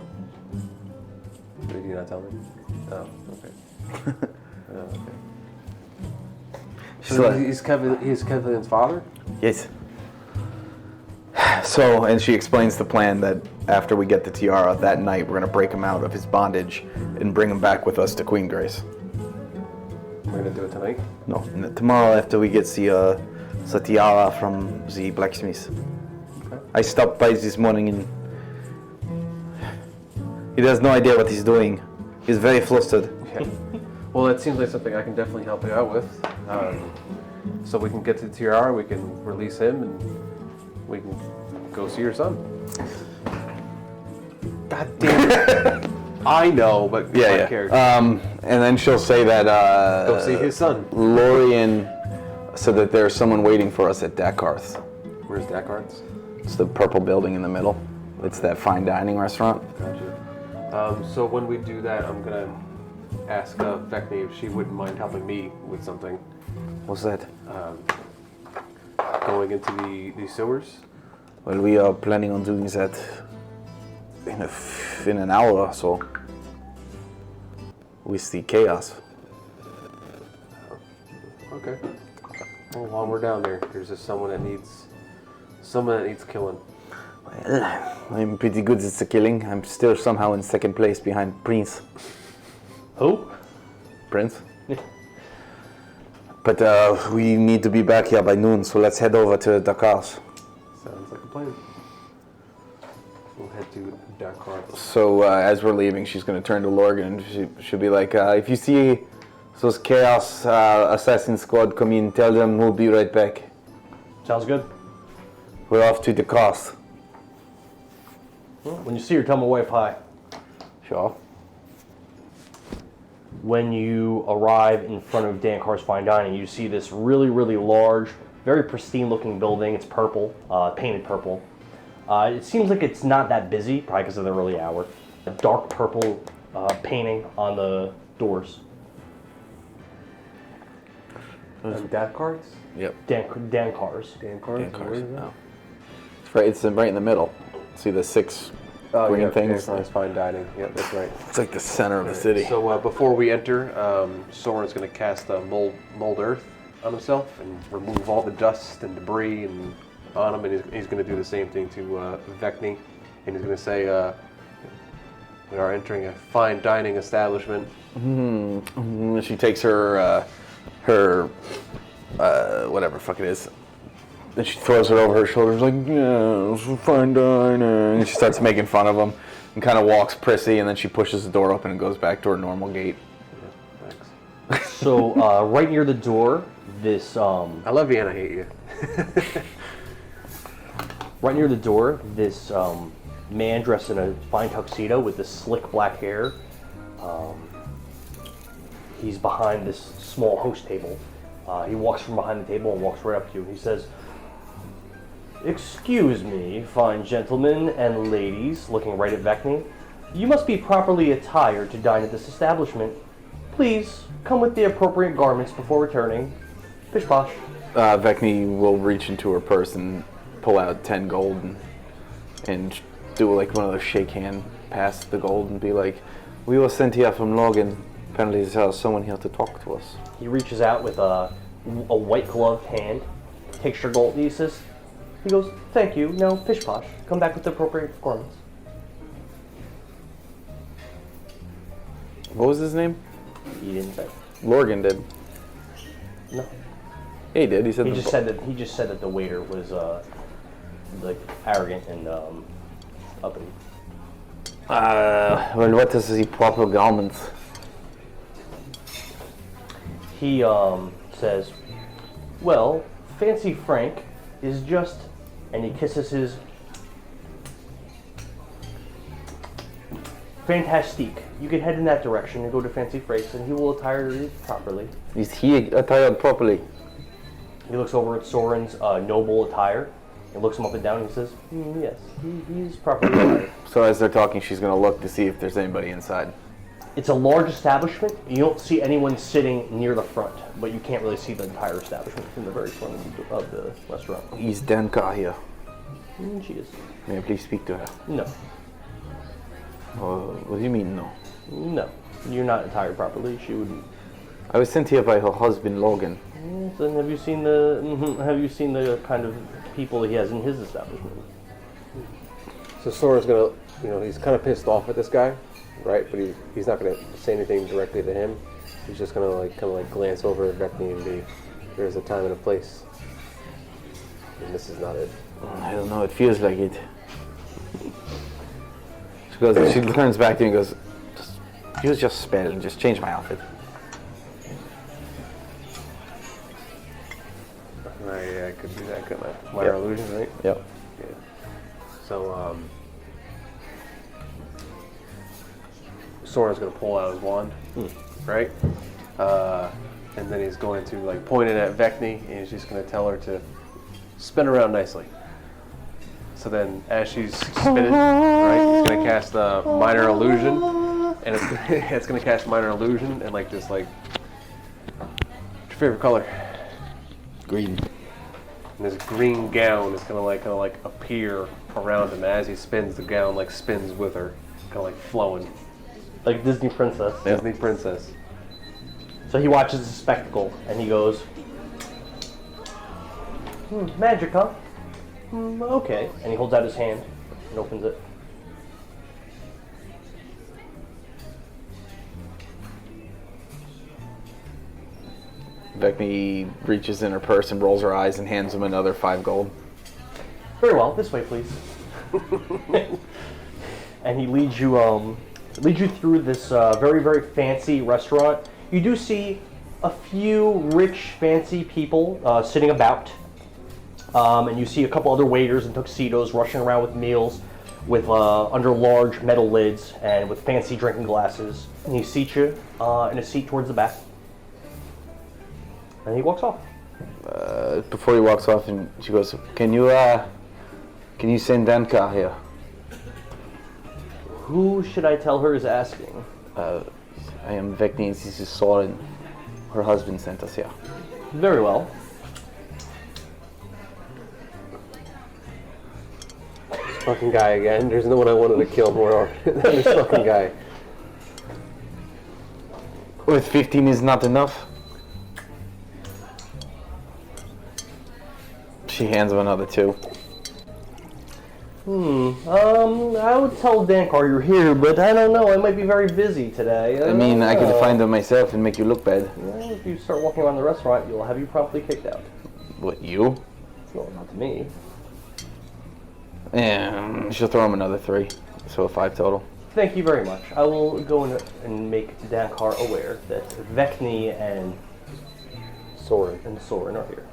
Did you not tell me? Oh, okay. Oh, okay. She's So like, he's Kevlian's father? yes. So, and she explains the plan that after we get the tiara that night, we're going to break him out of his bondage and bring him back with us to Queen Grace. We're gonna do it tonight? No, tomorrow after we get the tiara from the blacksmith. Okay. I stopped by this morning and he has no idea what he's doing. He's very flustered. Yeah. Well, that seems like something I can definitely help you out with. So we can get to the tiara, we can release him, and we can go see your son. God damn it. I know, but my character. And then she'll say that Go see his son. Lorien said that there's someone waiting for us at Dancarr's. Where's Dancarr's? It's the purple building in the middle. It's that fine dining restaurant. Gotcha. So when we do that, I'm gonna ask Vekni if she wouldn't mind helping me with something. What's that? Going into the sewers. Well, we are planning on doing that in an hour or so. With the chaos. Okay. Well, while we're down there, there's just someone that needs killing. Well, I'm pretty good at the killing. I'm still somehow in second place behind Prince. Who? Prince? But we need to be back here by noon, so let's head over to Dancarr's. Sounds like a plan. We'll head to Dancarr. So as we're leaving, she's going to turn to Lorgan and she'll be like, if you see those Chaos Assassin Squad come in, tell them we'll be right back. Sounds good. We're off to Dancarr's. Well, when you see her, tell my wife hi. Sure. When you arrive in front of Dancarr's Fine Dining, you see this really, really large, very pristine-looking building. It's purple, painted purple. It seems like it's not that busy, probably because of the early hour. A dark purple painting on the doors. Dancarr's? Yep. Dancarr's. Dancarr's? No. It's right in the middle. See the six green things? Dancarr's Fine Dining. Yep, that's right. It's like the center of the city. So before we enter, Sorin's going to cast mold earth on himself and remove all the dust and debris and on him, and he's going to do the same thing to Vekni, and he's going to say, "We are entering a fine dining establishment." She takes her whatever the fuck it is, and she throws it over her shoulders like, yeah, it's a fine dining. And she starts making fun of him and kind of walks prissy, and then she pushes the door open and goes back to her normal gait. Yeah, thanks. So right near the door, this I love you and I hate you. right near the door, this man dressed in a fine tuxedo with this slick black hair. He's behind this small host table. He walks from behind the table and walks right up to you. He says, "Excuse me, fine gentlemen and ladies," looking right at Vekni. "You must be properly attired to dine at this establishment. Please, come with the appropriate garments before returning. Pish posh." Vekni will reach into her purse and pull out 10 gold and do like one of those shake hand, pass the gold and be like, "We were sent here from Logan. Apparently there's someone here to talk to us." He reaches out with a white gloved hand, takes your gold, he says, he goes, "Thank you, now pish posh, come back with the appropriate garments." What was his name? He didn't say. Lorgan did. No. He did. He said. He just said that the waiter was like arrogant and uppity. Well, what is the proper garments? He says, "Well, Fancy Frank is just," and he kisses his fantastique. You can head in that direction and go to Fancy Frank's, and he will attire you properly. Is he attired properly? He looks over at Sorin's noble attire. He looks him up and down and he says, "Yes, he's properly attired." So as they're talking, she's going to look to see if there's anybody inside. It's a large establishment. You don't see anyone sitting near the front, but you can't really see the entire establishment from the very front of the restaurant. Is Dancarr here? She is. May I please speak to her? No. What do you mean, no? No. You're not attired properly. She wouldn't. I was sent here by her husband, Logan. Then have you seen the kind of people he has in his establishment? So Sora's gonna, he's kind of pissed off at this guy, right? But he's not gonna say anything directly to him. He's just gonna kind of glance over at Vekni and be, "There's a time and a place, and this is not it." I don't know. It feels like it. She turns back to you and goes, "Use your spell and just change my outfit." I could do that. Got my minor illusion, right? Yep. Yeah. So Sora's gonna pull out his wand, right? And then he's going to point it at Vekni, and he's just gonna tell her to spin around nicely. So then, as she's spinning, right, he's gonna cast a minor illusion, and it's gonna cast minor illusion, and what's your favorite color? Green. And this green gown is gonna appear around him as he spins. The gown spins with her, kind of flowing. Like Disney princess. Disney princess. So he watches the spectacle and he goes, "Magic, huh? Okay." And he holds out his hand and opens it. Vekni reaches in her purse and rolls her eyes and hands him another 5 gold. "Very well, this way, please." And he leads you through this very, very fancy restaurant. You do see a few rich, fancy people sitting about. And you see a couple other waiters in tuxedos rushing around with meals with under large metal lids and with fancy drinking glasses. And he seats you in a seat towards the back. And he walks off. Before he walks off, and she goes, Can you send Dancarr here?" Who should I tell her is asking? "I am Vekni, and this is Sorin. Her husband sent us here." Very well. This fucking guy again. There's no one I wanted to kill more than this fucking guy. With 15 is not enough. She hands him another 2. I would tell Dancarr you're here, but I don't know. I might be very busy today. I mean, I could find them myself and make you look bad. Well, if you start walking around the restaurant, you'll have you promptly kicked out. What, you? No, not to me. Yeah, she'll throw him another 3. So a 5 total. Thank you very much. I will go in and make Dancarr aware that Vekni and Sorin are here.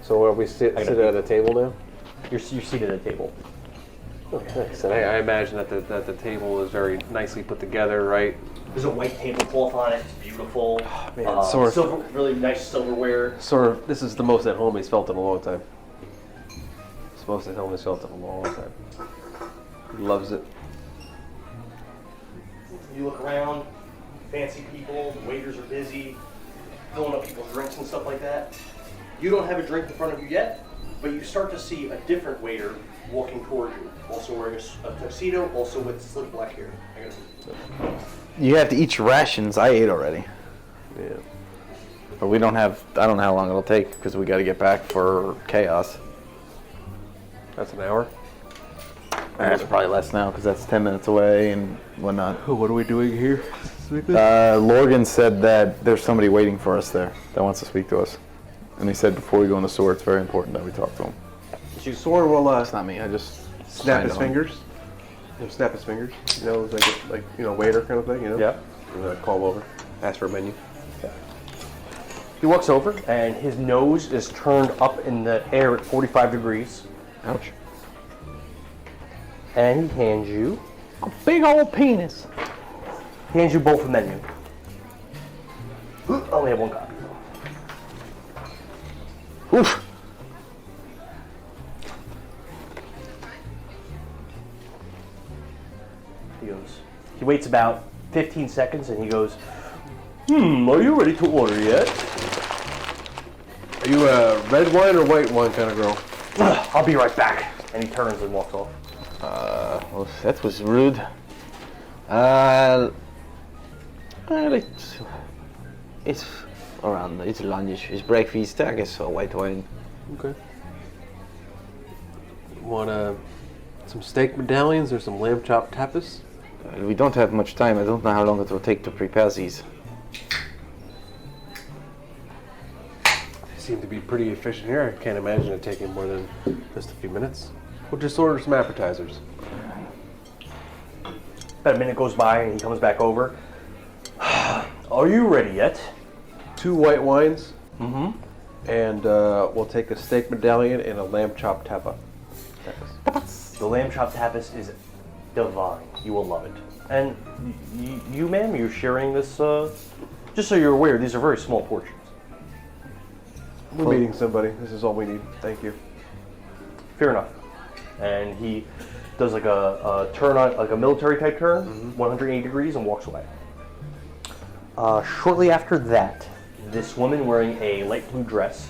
So are we sit at a table now? You're seated at a table. Nice. And I imagine that the table is very nicely put together, right? There's a white tablecloth on it. It's beautiful. Man, Sorin, Really nice silverware. Sorin, this is the most at home he's felt in a long time. It's the most at home he's felt in a long time. He loves it. You look around, fancy people, the waiters are busy, filling up people's drinks and stuff like that. You don't have a drink in front of you yet, but you start to see a different waiter walking towards you, also wearing a tuxedo, also with slick black hair. You have to eat your rations. I ate already. Yeah. But we don't have, I don't know how long it'll take because we got to get back for chaos. That's an hour. That's probably less now because that's 10 minutes away and whatnot. What are we doing here? Lorgan said that there's somebody waiting for us there that wants to speak to us. And he said before we go in the store, it's very important that we talk to him. So Sorin will That's not me. I just snap signed his on. fingers. He'll snap his fingers. You know, like waiter kind of thing. You know. Yeah. And call him over, ask for a menu. He walks over, and his nose is turned up in the air at 45 degrees. Ouch. And he hands you, A big old penis. he hands you both a menu. I only have one copy. Oof. He waits about 15 seconds and he goes, are you ready to order yet? Are you a red wine or white wine kind of girl? I'll be right back. And he turns and walks off. Well, that was rude. It's around, it's lunch, it's breakfast, I guess so, white wine. Okay. Want some steak medallions or some lamb chop tapas? We don't have much time, I don't know how long it will take to prepare these. Seem to be pretty efficient here. I can't imagine it taking more than just a few minutes. We'll just order some appetizers. About a minute goes by and he comes back over. Are you ready yet? 2 white wines. And we'll take a steak medallion and a lamb chop tapas. The lamb chop tapas is divine. You will love it. And you, ma'am, you're sharing this, just so you're aware, these are very small portions. We're meeting somebody. This is all we need. Thank you. Fair enough. And he does like a turn on, like a military type turn, 180 degrees, and walks away. Shortly after that, this woman wearing a light blue dress,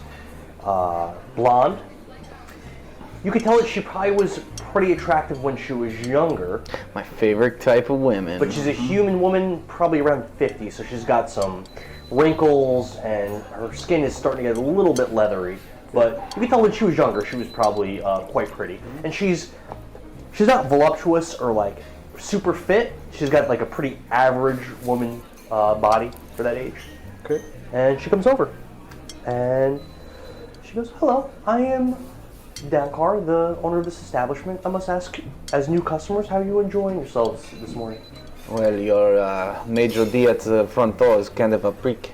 blonde. You could tell that she probably was pretty attractive when she was younger, My favorite type of women. but she's a human woman, probably around 50, so she's got some wrinkles and her skin is starting to get a little bit leathery. But you can tell when she was younger, she was probably quite pretty. And she's not voluptuous or like super fit. She's got like a pretty average woman body for that age. Okay. And she comes over and she goes, "Hello, I am Dancarr, the owner of this establishment. I must ask, as new customers, how are you enjoying yourselves this morning?" Well, your Major D at the front door is kind of a prick.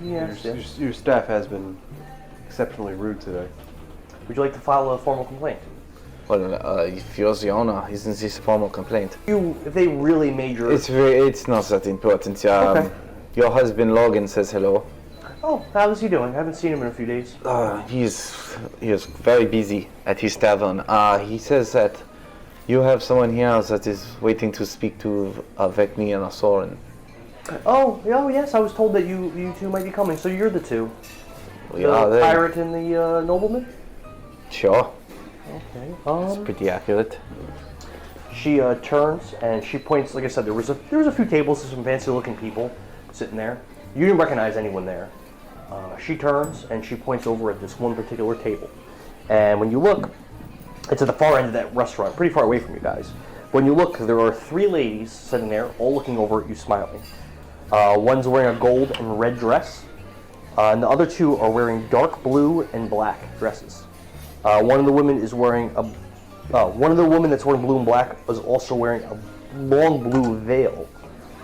Yes, Your, yes. your staff has been exceptionally rude today. Would you like to file a formal complaint? Well, if you're the owner, isn't this a formal complaint? If they really made your... It's not that important. Okay. Your husband Logan says hello. Oh, how is he doing? I haven't seen him in a few days. He is very busy at his tavern. He says that you have someone here that is waiting to speak to Vekni and Sorin. Oh, yes, I was told that you two might be coming, so you're the two. We The are there. pirate and the nobleman? Sure, Okay. it's pretty accurate. She turns and she points. Like I said, there was a few tables with some fancy-looking people sitting there. You didn't recognize anyone there. She turns and she points over at this one particular table. And when you look, it's at the far end of that restaurant, pretty far away from you guys. When you look, there are 3 ladies sitting there, all looking over at you, smiling. One's wearing a gold and red dress, and the other 2 are wearing dark blue and black dresses. One of the women is wearing one of the women that's wearing blue and black is also wearing a long blue veil,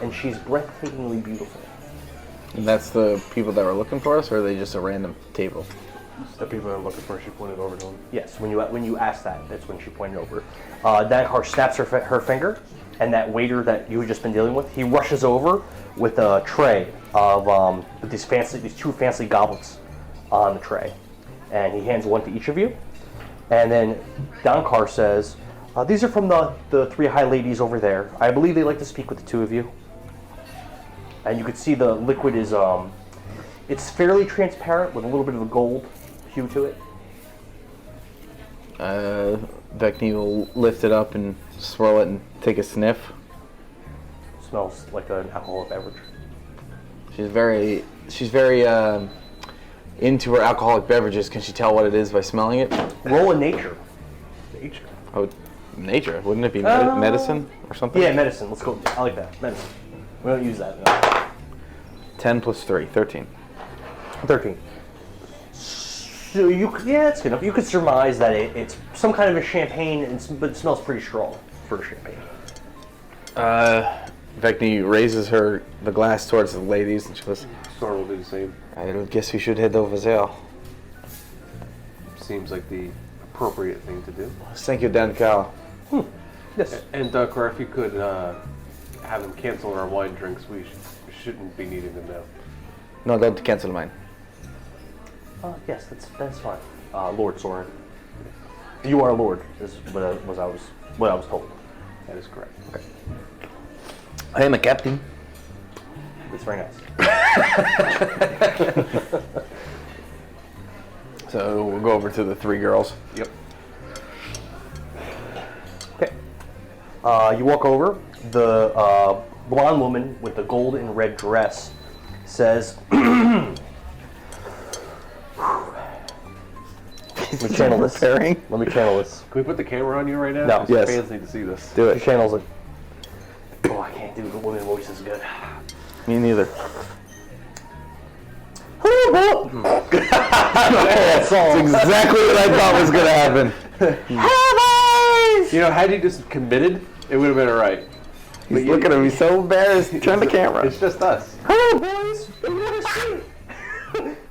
and she's breathtakingly beautiful. And that's the people that were looking for us, or are they just a random table? The people I'm looking for, she pointed over to him. Yes, when you asked that, that's when she pointed over. Dancarr snaps her finger, and that waiter that you had just been dealing with, he rushes over with a tray of with these two fancy goblets on the tray, and he hands one to each of you. And then Dancarr says, "These are from the three high ladies over there. I believe they like to speak with the two of you." And you can see the liquid is it's fairly transparent with a little bit of a gold hue to it. Vekni will lift it up and swirl it and take a sniff. Smells like an alcoholic beverage. She's very into her alcoholic beverages. Can she tell what it is by smelling it? Roll in nature. Nature. Oh, nature. Wouldn't it be medicine or something? Yeah, medicine. Let's go. I like that. Medicine. We don't use that. No. 10 plus 3, 13. 13. So that's good enough. You could surmise that it's some kind of a champagne, but it smells pretty strong for a champagne. Vekni raises the glass towards the ladies and she goes, Sorin will do the same. I guess we should head over there. Seems like the appropriate thing to do. Thank you, Dancarr. Yes. And Dancarr, if you could have them cancel our wine drinks, we shouldn't be needing them now. No, don't cancel mine. Yes, that's fine. Lord Sorin. You are a lord, is what I was told. That is correct. Okay. I am a captain. That's very nice. So we'll go over to the three girls. Yep. Okay. You walk over. The blonde woman with the gold and red dress says, "Let me channel this. Preparing? Let me channel this." Can we put the camera on you right now? No. 'Cause Yes. Fans need to see this. Do She it. channels it. Oh, I can't do the woman voice as good. Me neither. Hello, That's exactly what I thought was going to happen. You know, had you just committed, it would have been all right. He's looking at me so embarrassed. Turn the camera. It's just us. Hello, boys. We've never seen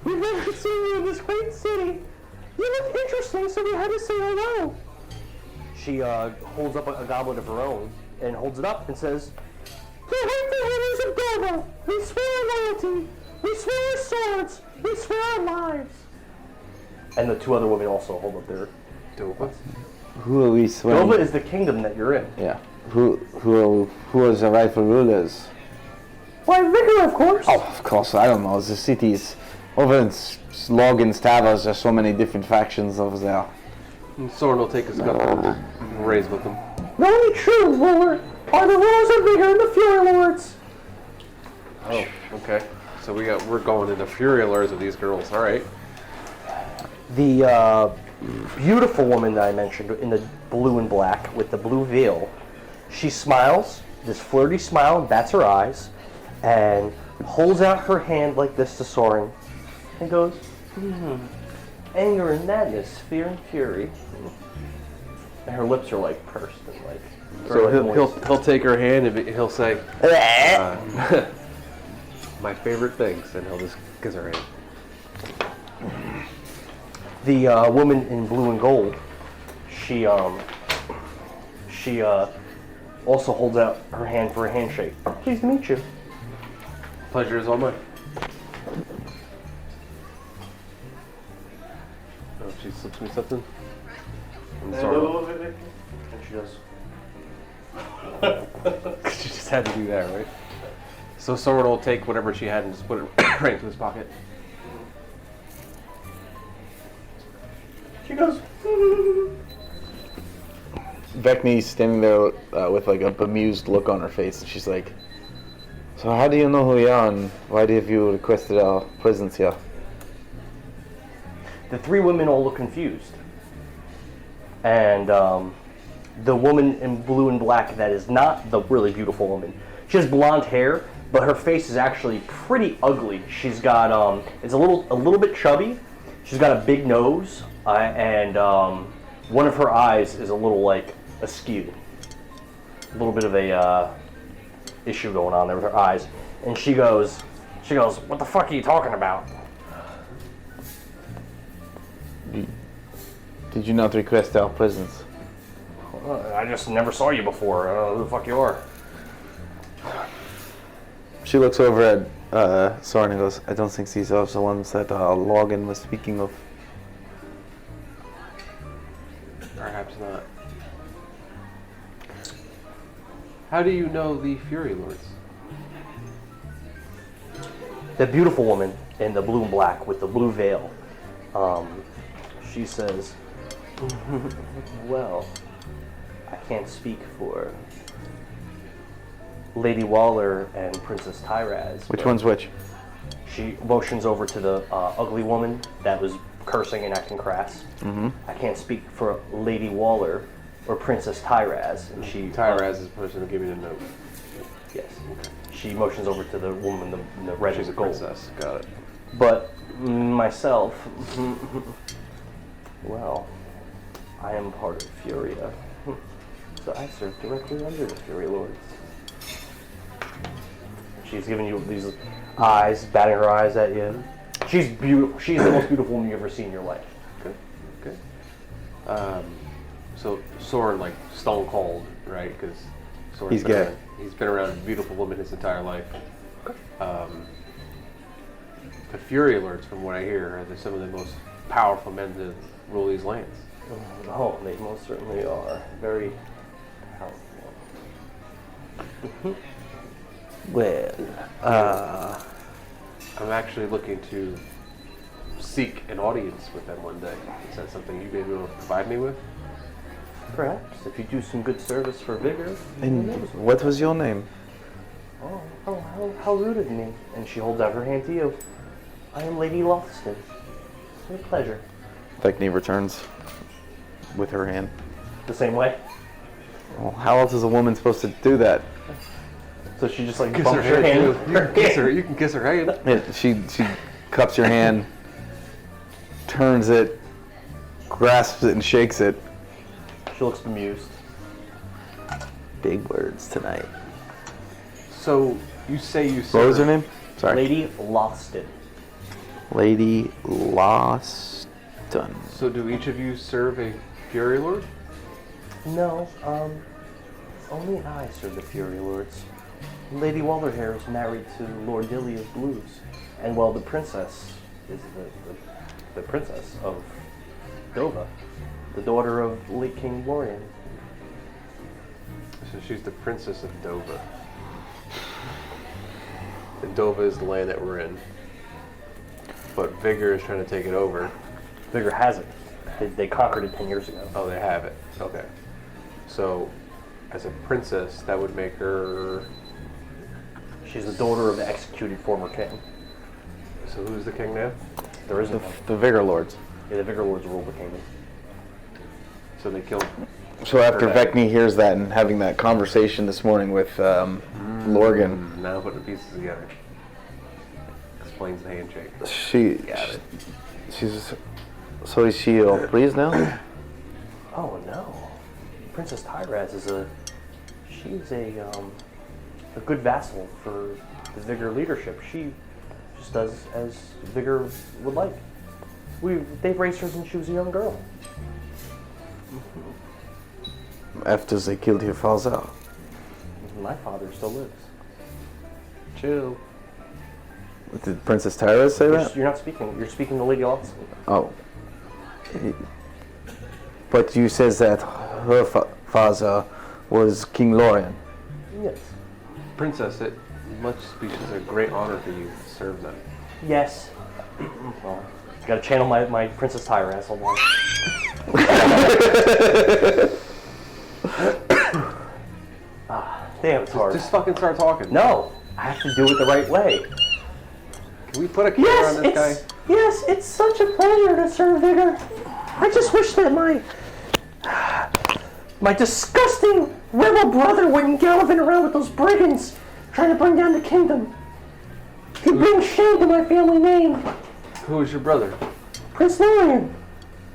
We've never seen you in this great city. You look interesting, so we had to say hello. She holds up a goblet of her own and holds it up and says, "The rightful owners of Dovah, we swear our loyalty, we swear our swords, we swear our lives." And the two other women also hold up their Dovah? Who are we swearing? Dovah is the kingdom that you're in. Yeah. Who are the rightful rulers? Why, Vicar, of course. Oh, of course. I don't know. The cities over in Logan's Towers, there's so many different factions over there. And Sorin will take his cup and raise with him. The only true ruler are the rulers of Vigor and the Fury Lords. Oh, okay. So we're going into Fury Lords of these girls. All right. The beautiful woman that I mentioned in the blue and black with the blue veil, she smiles, this flirty smile, and bats her eyes, and holds out her hand like this to Sorin, and goes, "Anger and madness, fear and fury." And her lips are like pursed and like. So moist. he'll take her hand and he'll say, "My favorite things," and he'll just kiss her hand. The woman in blue and gold, she also holds out her hand for a handshake. "Pleased to meet you." Pleasure is all mine. Oh, she slips me something. And Sorin. And she goes, She just had to do that, right? So Sorin will take whatever she had and just put it right into his pocket. she goes, Vekni's standing there with like a bemused look on her face, and she's like, "So how do you know who we are, and why have you requested our presence here?" The three women all look confused. And the woman in blue and black that is not the really beautiful woman. She has blonde hair, but her face is actually pretty ugly. She's got it's a little bit chubby. She's got a big nose, and one of her eyes is a little like askew. A little bit of a issue going on there with her eyes. And she goes, "What the fuck are you talking about?" Did you not request our presence? I just never saw you before. I don't know who the fuck you are. She looks over at Sorin and goes, I don't think these are the ones that Logan was speaking of. Perhaps not. How do you know the Fury Lords? The beautiful woman in the blue and black with the blue veil. She says, well, I can't speak for Lady Waller and Princess Tyraz. Which one's which? She motions over to the ugly woman that was cursing and acting crass. Mm-hmm. I can't speak for Lady Waller or Princess Tyraz. And she Tyraz is the person who gave me the note. yes. She motions over to the woman in the red She's a and gold. princess. Got it. But myself, well, I am part of Furia. So I serve directly under the Fury Lords. She's giving you these eyes, batting her eyes at you. She's beautiful. She's the most beautiful woman you've ever seen in your life. Good. So Sorin, like stone cold, right? Because He's gay. He's been around a beautiful woman his entire life. The Fury Lords, from what I hear, are some of the most powerful men to rule these lands. Oh, they most certainly are. Very powerful. Well, I'm actually looking to seek an audience with them one day. Is that something you'd be able to provide me with? Perhaps, if you do some good service for Vigor. and what was your name? How rude of me. And she holds out her hand to you. I am Lady Lothston. It's a pleasure. Vekni returns with her hand. The same way. Well, how else is a woman supposed to do that? So she just like Kiss bumps her her hand. hand. You can kiss her. You can kiss her hand. Yeah, she cups your hand, turns it, grasps it, and shakes it. She looks bemused. Big words tonight. So you say you serve. What was her name? Sorry. Lady Lothston. Lady Loston. So do each of you serve a Fury Lord? No, only I serve the Fury Lords. Lady Wallerhair is married to Lord Dilly of Blues. And well, the princess is the princess of Dovah, the daughter of late King Lorien. So she's the princess of Dovah. And Dovah is the land that we're in. But Vigor is trying to take it over. Vigor has it. They conquered it 10 years ago. Oh, they have it. Okay. So, as a princess, that would make her... She's the daughter of the executed former king. So who's the king now? There isn't one. The Vigor Lords. Yeah, the Vigor Lords rule the kingdom. So they killed... So after Her dad. Vekni hears that and having that conversation this morning with Lorgan, Now putting the pieces together. Explains the handshake. she's so is she all pleased now? Oh no, Princess Tyraz is she's a good vassal for the Vigor leadership. She just does as Vigor would like. They've raised her since she was a young girl. After they killed your father. My father still lives. Chill. Did Princess Tyra say that? You're not speaking. You're speaking to Lady Lothston. Oh. But you said that her father was King Lorien. Yes. Princess, it must be a great honor for you to serve them. Yes. Well, gotta channel my Princess Tyraz. Hold on. Damn, it's hard. Just fucking start talking. No, I have to do it the right way. Can we put a camera on this guy? Yes, it's such a pleasure to serve Vigor. I just wish that my disgusting rebel brother wouldn't galloping around with those brigands trying to bring down the kingdom. He brings shame to my family name. Who is your brother? Prince Lorien.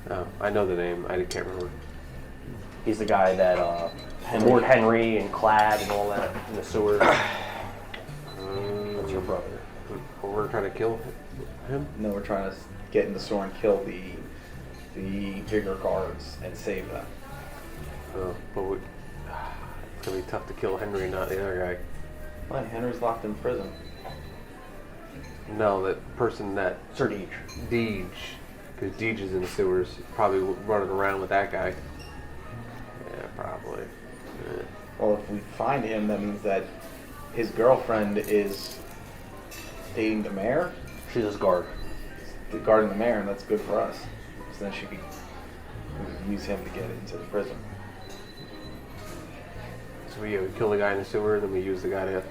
Oh, I know the name. I can't remember. He's the guy that Lord Henry and Clad and all that in the sewer. That's your brother. We're trying to kill him? No, we're trying to get in the store and kill the the bigger guards and save them. But it's gonna be tough to kill Henry and not the other guy. Why? Henry's locked in prison. No, that person that Sir Deej. Deej, because Deej is in the sewers, probably running around with that guy. Yeah, probably. Yeah. Well, if we find him, that means that his girlfriend is dating the mayor. She's his guard. Guarding the mayor, and that's good for us. So then we would use him to get into the prison. So we kill the guy in the sewer, then we use the guy to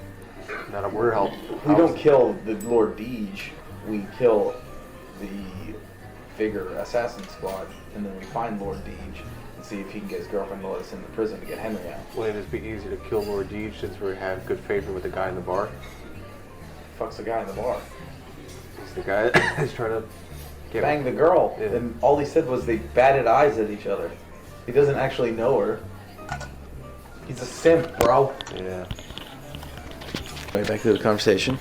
not a word help. We don't kill the Lord Deej. We kill the Vigor assassin squad, and then we find Lord Deej and see if he can get his girlfriend to let us in the prison to get Henry out. Wouldn't it just be easier to kill Lord Deej since we have good favor with the guy in the bar? Fuck's the guy in the bar. He's the guy that's trying to Bang the girl. Yeah. And all he said was they batted eyes at each other. He doesn't actually know her. He's a simp, bro. Yeah. Right, back to the conversation.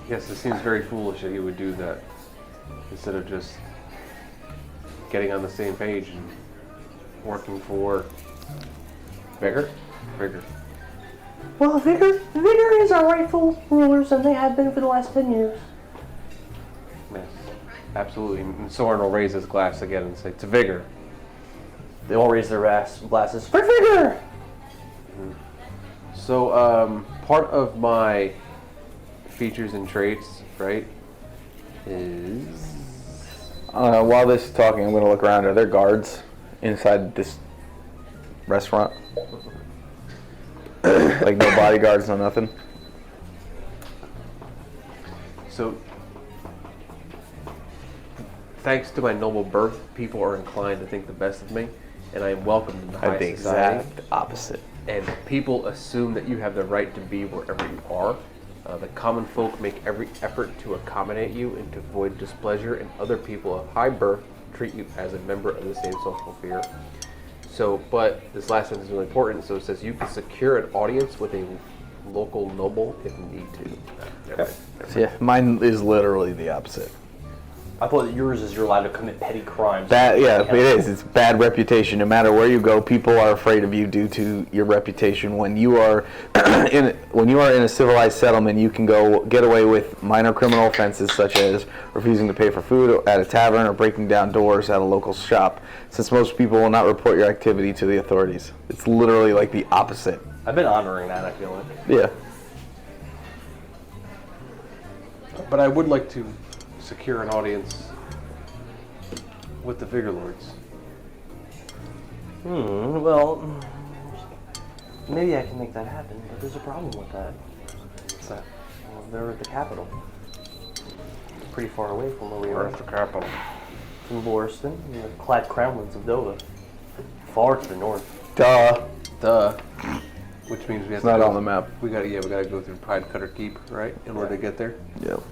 Yes, it seems very foolish that he would do that instead of just getting on the same page and working for Vigor. Well, Vigor is our rightful rulers, and they have been for the last 10 years. Yes, absolutely. And Sorin will raise his glass again and say, "To Vigor." They all raise their glasses for Vigor! So, part of my features and traits, right, is... While this is talking, I'm going to look around. Are there guards inside this restaurant? Like no bodyguards, no nothing? So, thanks to my noble birth, people are inclined to think the best of me, and I am welcomed in the high The society. exact opposite. And people assume that you have the right to be wherever you are. The common folk make every effort to accommodate you and to avoid displeasure, and other people of high birth treat you as a member of the same social sphere. So, but this last sentence is really important. So it says you can secure an audience with a local noble if need to. Yeah, mine is literally the opposite. I thought that yours is you're allowed to commit petty crimes. Yeah, it is. It's bad reputation. No matter where you go, people are afraid of you due to your reputation. When you are in a civilized settlement, you can get away with minor criminal offenses such as refusing to pay for food at a tavern or breaking down doors at a local shop, since most people will not report your activity to the authorities. It's literally like the opposite. I've been honoring that, I feel like. Yeah. But I would like to secure an audience with the Vigor Lords. Well, maybe I can make that happen, but there's a problem with that. What's that? Well, they're at the capital. Pretty far away from where we are. Where's the capital? From Boriston, in the clad crownlands of Dovah. Far to the north. Duh. Which means we have It's to not go, on the map. We gotta go through Pride Cutter Keep, right, in order to get there. Yep.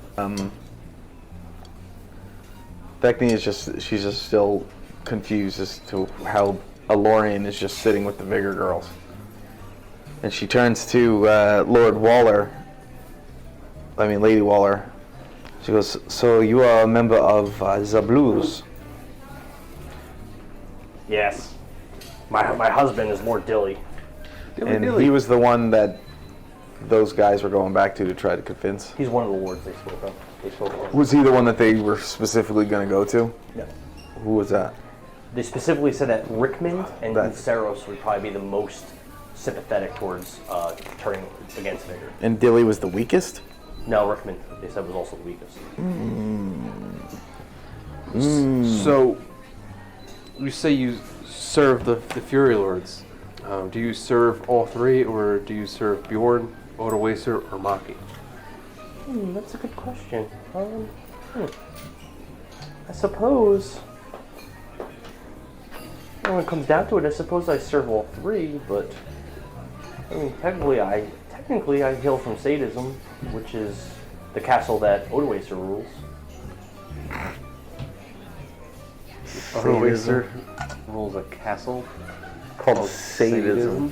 Vekni is she's just still confused as to how Alorian is just sitting with the Vigor girls. And she turns to Lady Waller. She goes, "So you are a member of the Blues?" Yes. My husband is Lord Dilly. And he was the one that those guys were going back to try to convince. He's one of the lords they spoke of. Was he the one that they were specifically going to go to? No. Who was that? They specifically said that Rickmond and That's- Saros would probably be the most sympathetic towards turning against Vigor. And Dilly was the weakest? No, Rickmond, they said, was also the weakest. So, you say you serve the Fury Lords. Do you serve all three, or do you serve Bjorn, Odoacer, or Maki? That's a good question. I suppose, when it comes down to it, I suppose I serve all three, but I mean, technically I hail from Sadism, which is the castle that Odoacer rules. Odoacer rules a castle Called Sadism.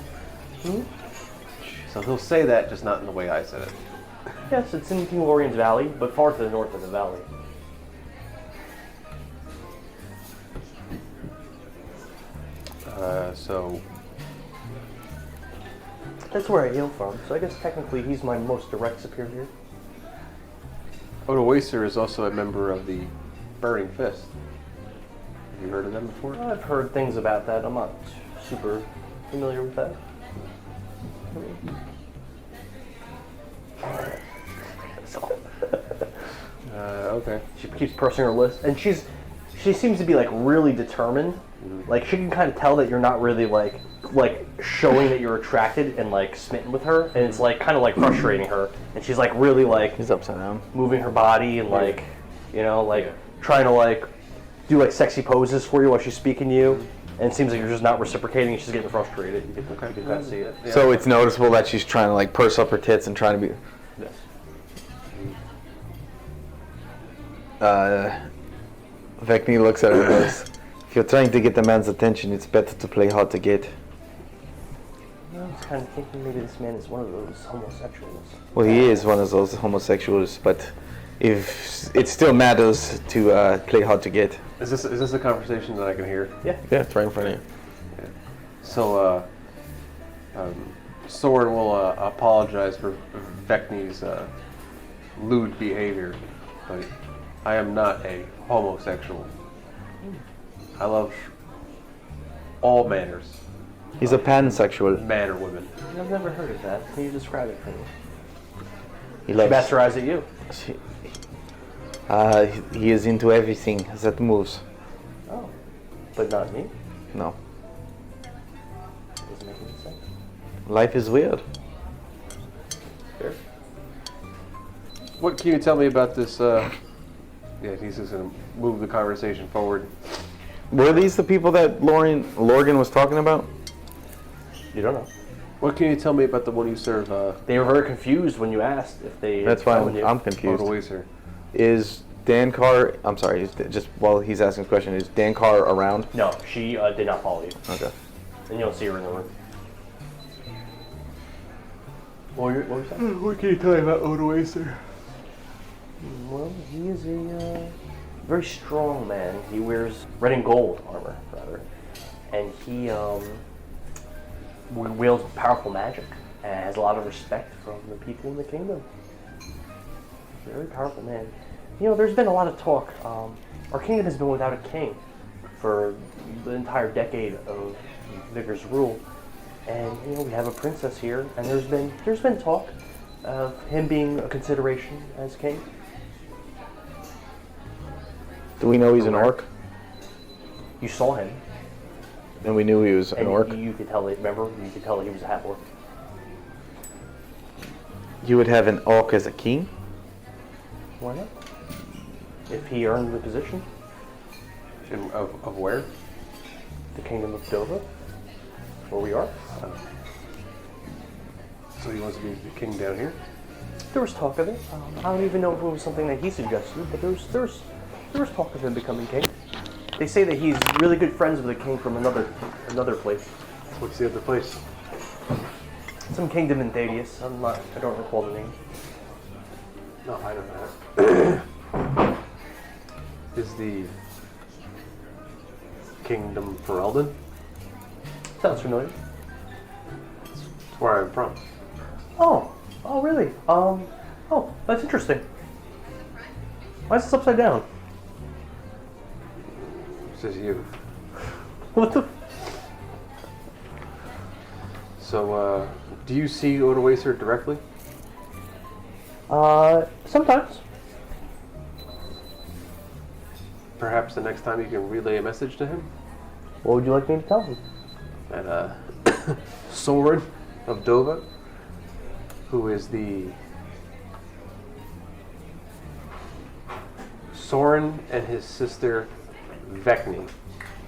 So he'll say that, just not in the way I said it. Yes, it's in King Lorian's Valley, but far to the north of the valley. So That's where I hail from, so I guess technically he's my most direct superior. Odoacer is also a member of the Burning Fist. Have you heard of them before? I've heard things about that. I'm not super familiar with that. Okay. She keeps pursing her lips, and she seems to be like really determined. Like she can kind of tell that you're not really like showing that you're attracted and like smitten with her, and it's like kind of like frustrating her. And she's like really like He's upside down. moving her body and like trying to like do like sexy poses for you while she's speaking to you. And it seems like you're just not reciprocating. And she's getting frustrated. You can kind of see it. Yeah. So it's noticeable that she's trying to like purse up her tits and trying to be. Yes. Vekni looks at her and goes, "If you're trying to get the man's attention, it's better to play hard to get." I was kind of thinking maybe this man is one of those homosexuals. Well, he is one of those homosexuals, but if it still matters to play hard to get. Is this a conversation that I can hear? Yeah. Yeah, it's right in front of you. So, Sorin will apologize for Vekni's lewd behavior, but I am not a homosexual. I love all manners, He's a pansexual. man or women. I've never heard of that. Can you describe it for me? He She loves. bastardized at you. He is into everything that moves. Oh. But not me. No, Doesn't make any sense. life is weird. Fair. What can you tell me about this? Yeah, he's just gonna move the conversation forward. Were these the people that Lorgan was talking about? You don't know. What can you tell me about the one you serve? They were very confused when you asked if they. That's why found you. I'm confused. Odoacer. Is Dancarr? I'm sorry. Just while he's asking this question, is Dancarr around? No, she did not follow you, Okay. and you don't see her in the room. What was that? What can you tell me about Odoacer? Well, he is a very strong man. He wears red and gold armor, rather, and he wields powerful magic and has a lot of respect from the people in the kingdom. Very powerful man. You know, there's been a lot of talk. Our kingdom has been without a king for the entire decade of Vigor's rule, and you know we have a princess here, and there's been talk of him being a consideration as king. Do we know he's an orc? You saw him, And we knew he was an and orc. you could tell. Remember, you could tell that he was a half orc. You would have an orc as a king? Why not? If he earned the position, Of where? the kingdom of Dovah, where we are. So he wants to be the king down here? There was talk of it. I don't even know if it was something that he suggested, but there was talk of him becoming king. They say that he's really good friends with a king from another place, What's the other place? some kingdom in Thaddeus. I don't recall the name. No, I don't know. Is the kingdom for Eldon? Sounds familiar. It's where I'm from. Oh really? Oh, that's interesting. Why is this upside down? Says you. What the? So, do you see Odoacer directly? Sometimes. Perhaps the next time you can relay a message to him? What would you like me to tell him? And Sorin of Dovah, who is the Sorin and his sister Vekni.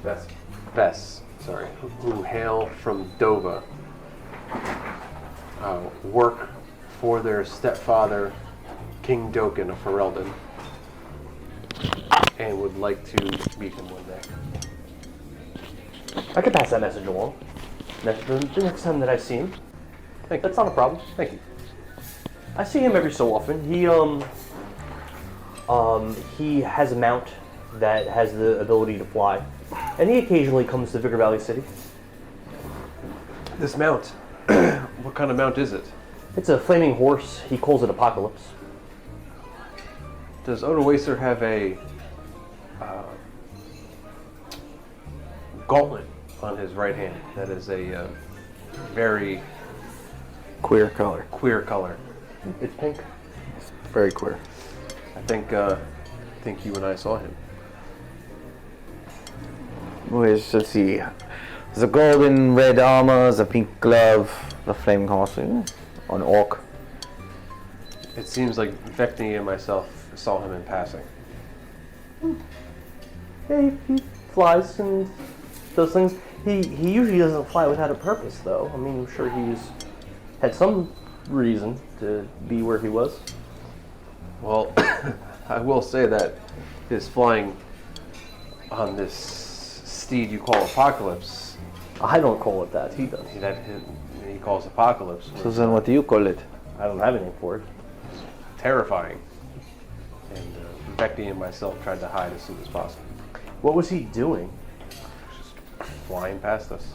Ves, sorry, who hail from Dovah, work for their stepfather, King Doken of Ferelden, and would like to meet him one day. I could pass that message along. The next time that I see him. That's not a problem. Thank you. I see him every so often. He has a mount that has the ability to fly, and he occasionally comes to Vigor Valley City. This mount, what kind of mount is it? It's a flaming horse. He calls it Apocalypse. Does Odoacer have a gauntlet on his right hand? That is a very Queer color. queer color. It's pink. Very queer. I think you and I saw him. Let's see. There's a golden red armor, there's a pink glove, the flaming horse, an orc. It seems like Vekni and myself saw him in passing. Yeah, he flies and does things. He usually doesn't fly without a purpose, though. I mean, I'm sure he's had some reason to be where he was. Well, I will say that his flying on this steed you call Apocalypse, I don't call it that. He does. he calls Apocalypse, So then what do you call it? I don't have a name for it. terrifying. And Vekni and myself tried to hide as soon as possible. What was he doing? Just flying past us.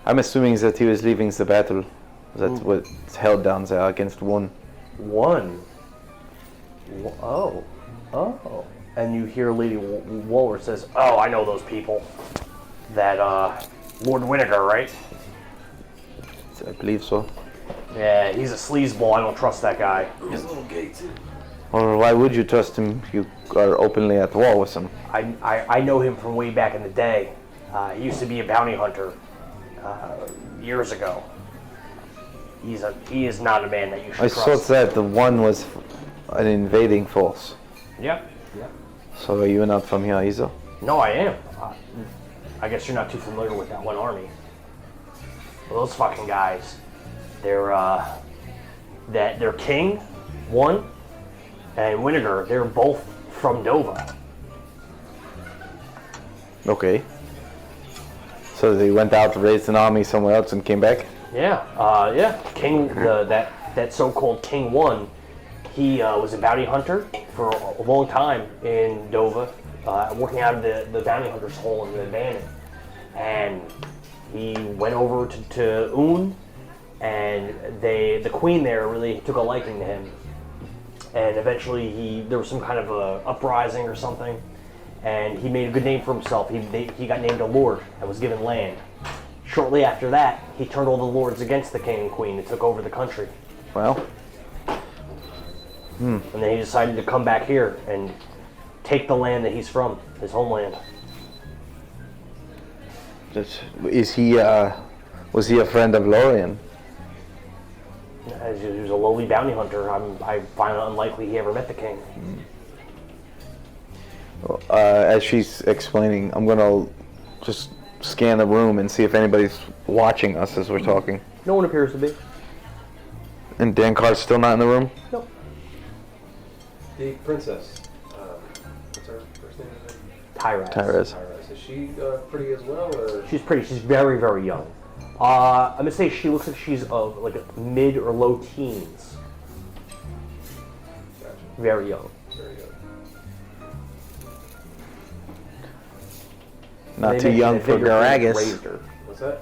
I'm assuming that he was leaving the battle. That's what's held down there against one. One. Oh. And you hear Lady Walrus says, "Oh, I know those people. That Lord Winnegar, right? I believe so. Yeah, he's a sleazeball. I don't trust that guy. He's a little gay too. Or why would you trust him? You are openly at war with him. I know him from way back in the day. He used to be a bounty hunter years ago. He is not a man that you should I trust." thought that the one was an invading force. Yep. So are you not from here either? No, I am. I guess you're not too familiar with that one army. Well, those fucking guys, they're king, one, and Winnegar, they're both from Dovah. Okay. So they went out, raised an army somewhere else, and came back? Yeah. King, that so-called King One, he was a bounty hunter for a long time in Dovah, working out of the bounty hunter's hole in the abandon. And he went over to Un, and the queen there really took a liking to him. And eventually there was some kind of a uprising or something, and he made a good name for himself. He got named a lord and was given land. Shortly after that, he turned all the lords against the king and queen and took over the country. Well, And then he decided to come back here and take the land that he's from, his homeland. was he a friend of Lorien? As he was a lowly bounty hunter, I find it unlikely he ever met the king. As she's explaining, I'm gonna just scan the room and see if anybody's watching us as we're talking. No one appears to be. And Dancar's still not in the room? Nope. The princess, what's her first name? Tyrez. Tyrez. Is she pretty as well, or? She's pretty. She's very, very young. I'm gonna say she looks like she's like a mid or low teens. Gotcha. Very young. Very young. Not They too mentioned young that for Vigor pretty much Garagus. raised her. What's that?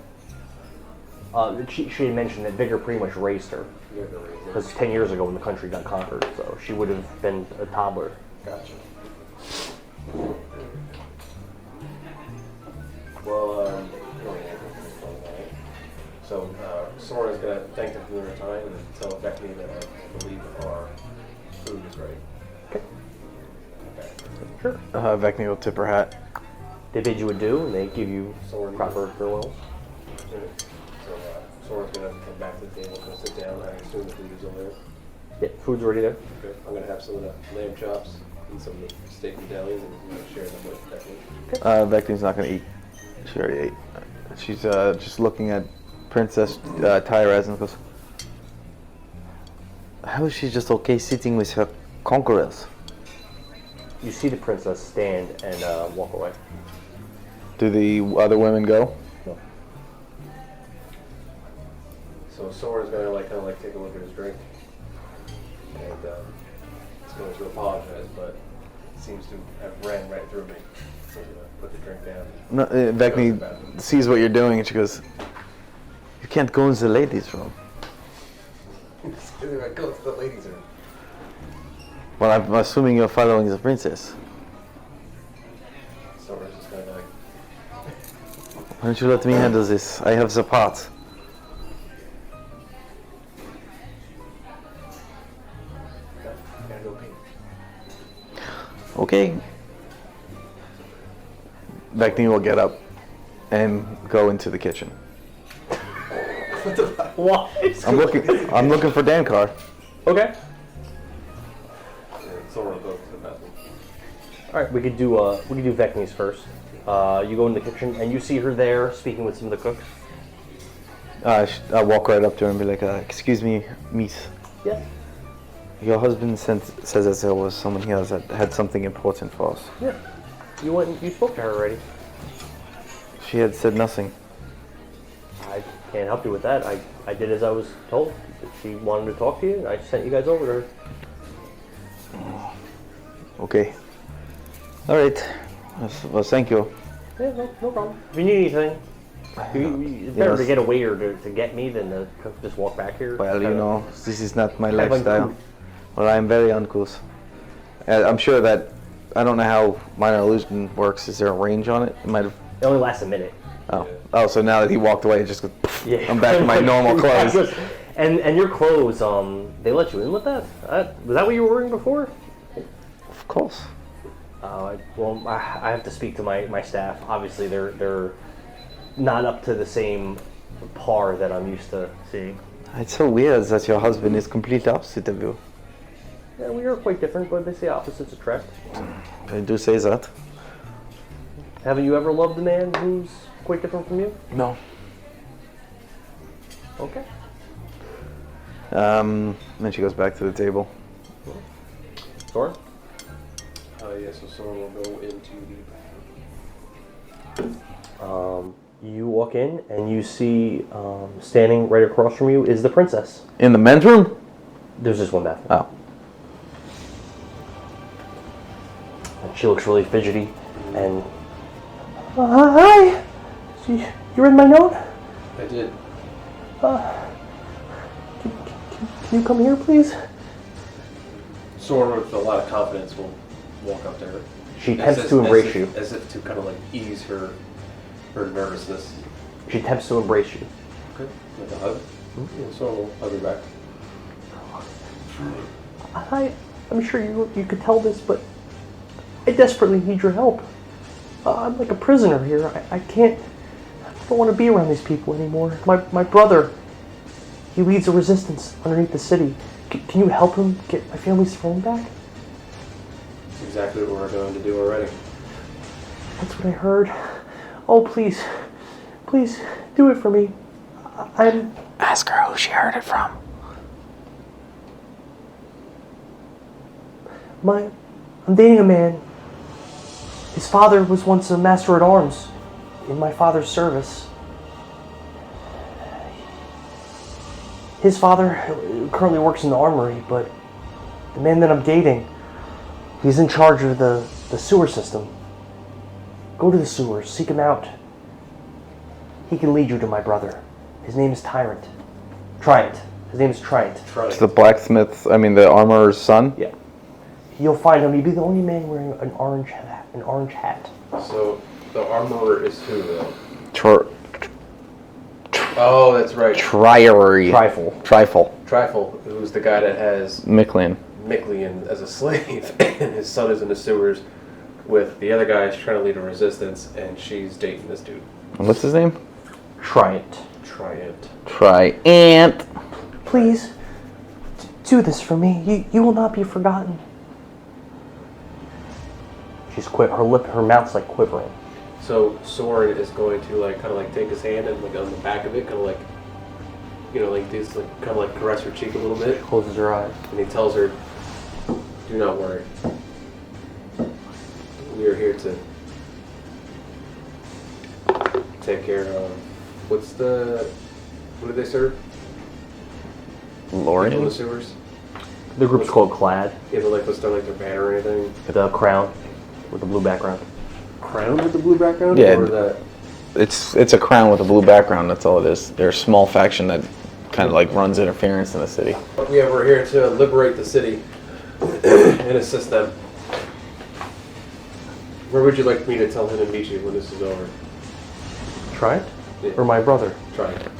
She had mentioned that Vigor pretty much raised her. You have the reason. Because 10 years ago when the country got conquered, so she would have been a toddler. Gotcha. Well, so Sora's gonna thank them for their time and tell Vekni that I believe our food is ready. Okay. Okay. Sure. Vekni will tip her hat. They bid you adieu and they give you Sorin. proper farewells. So Sora's gonna come back to the table, gonna sit down. I assume the food is over there. Yeah, food's already there. Okay. I'm gonna have some of the lamb chops and some of the steak medallions, and I'm gonna share them with Vekni. Vekni's not gonna eat. She already ate. She's just looking at Princess Tyrez and goes, how is she just okay sitting with her conquerors? You see the princess stand and walk away. Do the other women go? No. So Sora's gonna kind of take a look at his drink, and he's going to apologize, but it seems to have ran right through me. Put the drink down. No, Vekni sees what you're doing and she goes, "You can't go into the ladies' room." Go to the ladies' room. Well, I'm assuming you're following the princess. Sorin's just kind of like, Why don't you let me handle this? I have the part. gotta go pee. Okay. Vekni will get up and go into the kitchen. What? I'm looking for Dancarr. Okay. And Sorin will go to the bathroom. All right, we could do Vekni's first. You go in the kitchen and you see her there speaking with some of the cooks. I'll walk right up to her and be like, "Excuse me, Miss. Yeah. Your husband says that there was someone here that had something important for us." Yeah. You went and you spoke to her already. She had said nothing. I can't help you with that. I did as I was told. If she wanted to talk to you, I sent you guys over to her. Okay. All right. Well, thank you. Yeah, no problem. If you need anything, it's better to get a waiter to get me than to just walk back here. Well, you know, this is not my Kind of lifestyle. uncouth. Well, I am very uncouth. I'm sure that, I don't know how minor illusion works. Is there a range on it? It might have. It only lasts a minute. Oh, so now that he walked away, it just goes, Yeah. I'm back in my normal clothes. And your clothes, they let you in with that? Was that what you were wearing before? Of course. I have to speak to my staff. Obviously, they're not up to the same par that I'm used to seeing. It's so weird that your husband is completely opposite of you. Yeah, we are quite different, but they say opposites attract. I do say that. Haven't you ever loved a man who's quite different from you? No. Okay. Then she goes back to the table. Sorin? Yeah, so Sorin will go into the bathroom. You walk in and you see standing right across from you is the princess. In the men's room? There's just one bathroom. Oh. And she looks really fidgety and hi. You read my note? I did. Can you come here, please? Sorin, with a lot of confidence, will walk up to her. She attempts to embrace you. As if to kind of like ease her nervousness. She attempts to embrace you. Okay. Like a hug. Yeah, Sorin will hug her back. I'm sure you could tell this, but I desperately need your help. I'm like a prisoner here. I don't want to be around these people anymore. My brother, he leads a resistance underneath the city. Can you help him get my family's phone back? That's exactly what we're going to do already. That's what I heard. Oh, please do it for me. Ask her who she heard it from. I'm dating a man. His father was once a master at arms in my father's service. His father currently works in the armory, but the man that I'm dating, he's in charge of the sewer system. Go to the sewers, seek him out. He can lead you to my brother. His name is Tyrant. Triant. His name is Triant. It's the blacksmith, the armorer's son? Yeah. You'll find him. He'd be the only man wearing an orange hat. So the armorer is who though? Oh, that's right. Trifle, who's the guy that has Micklin as a slave, and his son is in the sewers with the other guy trying to lead a resistance, and she's dating this dude. What's his name? Triant. Triant. Please, do this for me. You will not be forgotten. She's her mouth's like quivering. So Sorin is going to kind of take his hand and on the back of it, kind of caress her cheek a little bit. Closes her eyes. And he tells her, "Do not worry. We are here to take care of what do they serve? Lauren? In the sewers? The group's called Clad. Yeah, but was there their banner or anything? The crown with a blue background. crown with the blue background? Yeah. Or that... It's a crown with a blue background. That's all it is. They're a small faction that kind of like runs interference in the city. Yeah, we're here to liberate the city and assist them. Where would you like me to tell him to meet you when this is over? Try it? Yeah. Or my brother? Try it.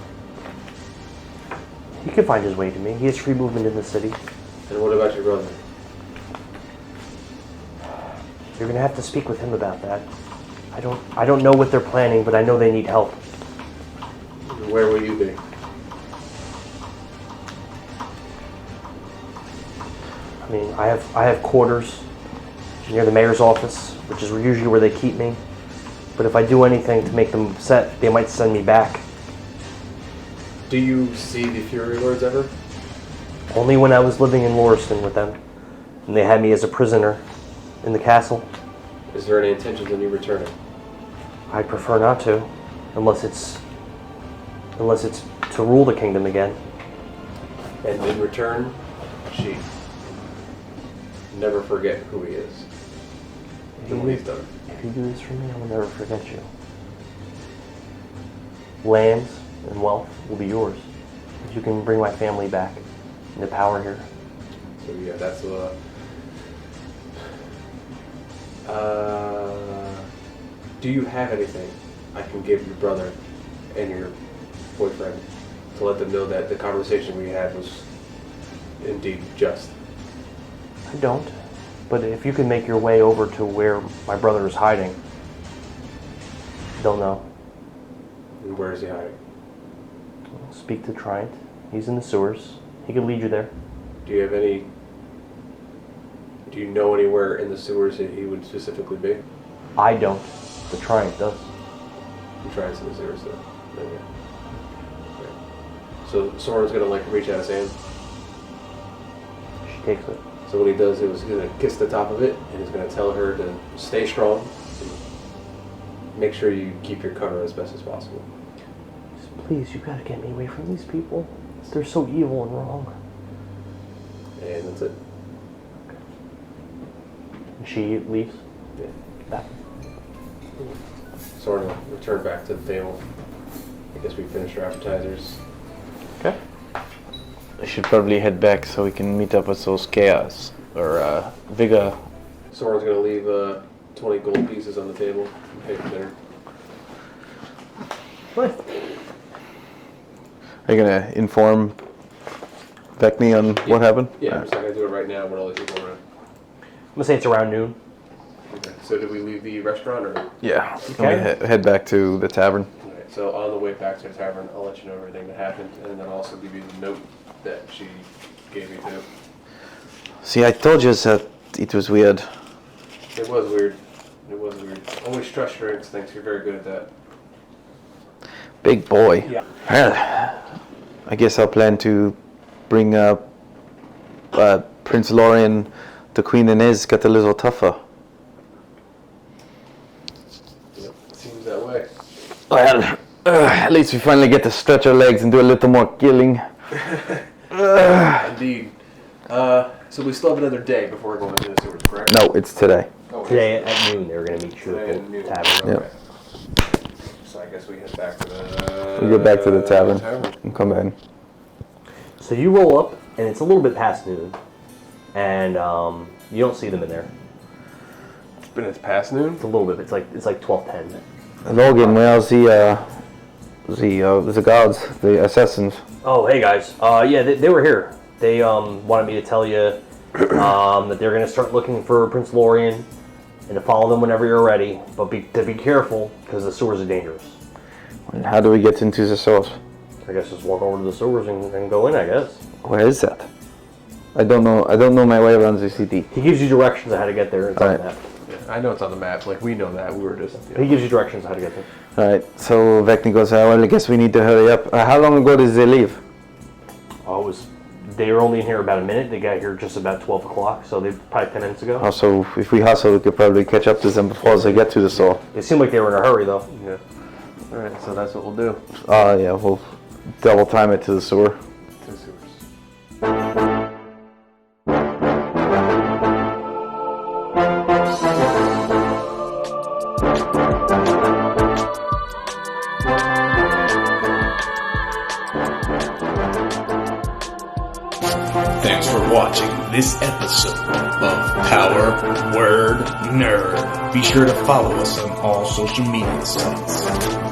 He can find his way to me. He has free movement in the city. And what about your brother? You're gonna have to speak with him about that. I don't know what they're planning, but I know they need help. Where will you be? I mean, I have quarters near the mayor's office, which is usually where they keep me. But if I do anything to make them upset, they might send me back. Do you see the Fury Lords ever? Only when I was living in Lauriston with them, and they had me as a prisoner in the castle. Is there any intentions on you returning? I'd prefer not to, unless it's to rule the kingdom again. And in return, she never forget who he is. And what he's done. If you do this for me, I will never forget you. Lands and wealth will be yours if you can bring my family back into power here. So yeah, that's do you have anything I can give your brother and your boyfriend to let them know that the conversation we had was indeed just? I don't. But if you can make your way over to where my brother is hiding, they'll know. And where is he hiding? Speak to Triant. He's in the sewers. He can lead you there. Do you know anywhere in the sewers that he would specifically be? I don't. The Triant does. He tries in the sewers though. Okay. Okay. So Sorin's gonna like reach out his hand. She takes it. So what he does is he's gonna kiss the top of it and he's gonna tell her to stay strong and make sure you keep your cover as best as possible. Please, you gotta get me away from these people. They're so evil and wrong. And that's it. She leaves. Yeah. Back. Sorin will return back to the table. I guess we finished our appetizers. Okay. I should probably head back so we can meet up with those chaos or Vigor. Sorin's gonna leave 20 gold pieces on the table and pay for dinner. What? Are you gonna inform Vekni on what happened? Yeah, I'm just not gonna do it right now, but I'll let you go around. I'm gonna say it's around noon. Okay. So did we leave the restaurant or? Yeah. Okay. We head back to the tavern. Alright, so on the way back to the tavern, I'll let you know everything that happened, and then I'll also give you the note that she gave me too. See, I told you that it was weird. It was weird. It was weird. Always trust your instincts. You're very good at that. Big boy. Yeah. Well, I guess I'll plan to bring Prince Lorien to Queen Inez got a little tougher. Yep, seems that way. Well, at least we finally get to stretch our legs and do a little more killing. Indeed. So we still have another day before we're going into the sewers, correct? No, it's today. Oh, Today at noon, they were gonna meet you at Today the at noon. tavern. Yep. Okay. So I guess we head back to the... We go back to the tavern and come back. So you roll up, and it's a little bit past noon, and you don't see them in there. It's past noon? It's a little bit. It's like 12:10. Logan, where's the guards, the assassins? Oh, hey guys. Yeah, they were here. They wanted me to tell you that they're gonna start looking for Prince Lorien and to follow them whenever you're ready. But be careful because the sewers are dangerous. And how do we get into the source? I guess just walk over to the sewers and go in. I guess. Where is that? I don't know my way around the city. He gives you directions on how to get there. It's on the Alright. map. Yeah, I know it's on the map. Like, we know that. We were just... He gives you directions on how to get there. Alright, so Vekni goes, well, I guess we need to hurry up. How long ago did they leave? They were only in here about a minute. They got here just about 12 o'clock, so they probably 10 minutes ago. Also, if we hustle, we could probably catch up to them before they get to the store. It seemed like they were in a hurry, though. Yeah. Alright, so that's what we'll do. Yeah, we'll double time it to the sewer. To the sewers. this episode of Power Word Nerd. Be sure to follow us on all social media sites.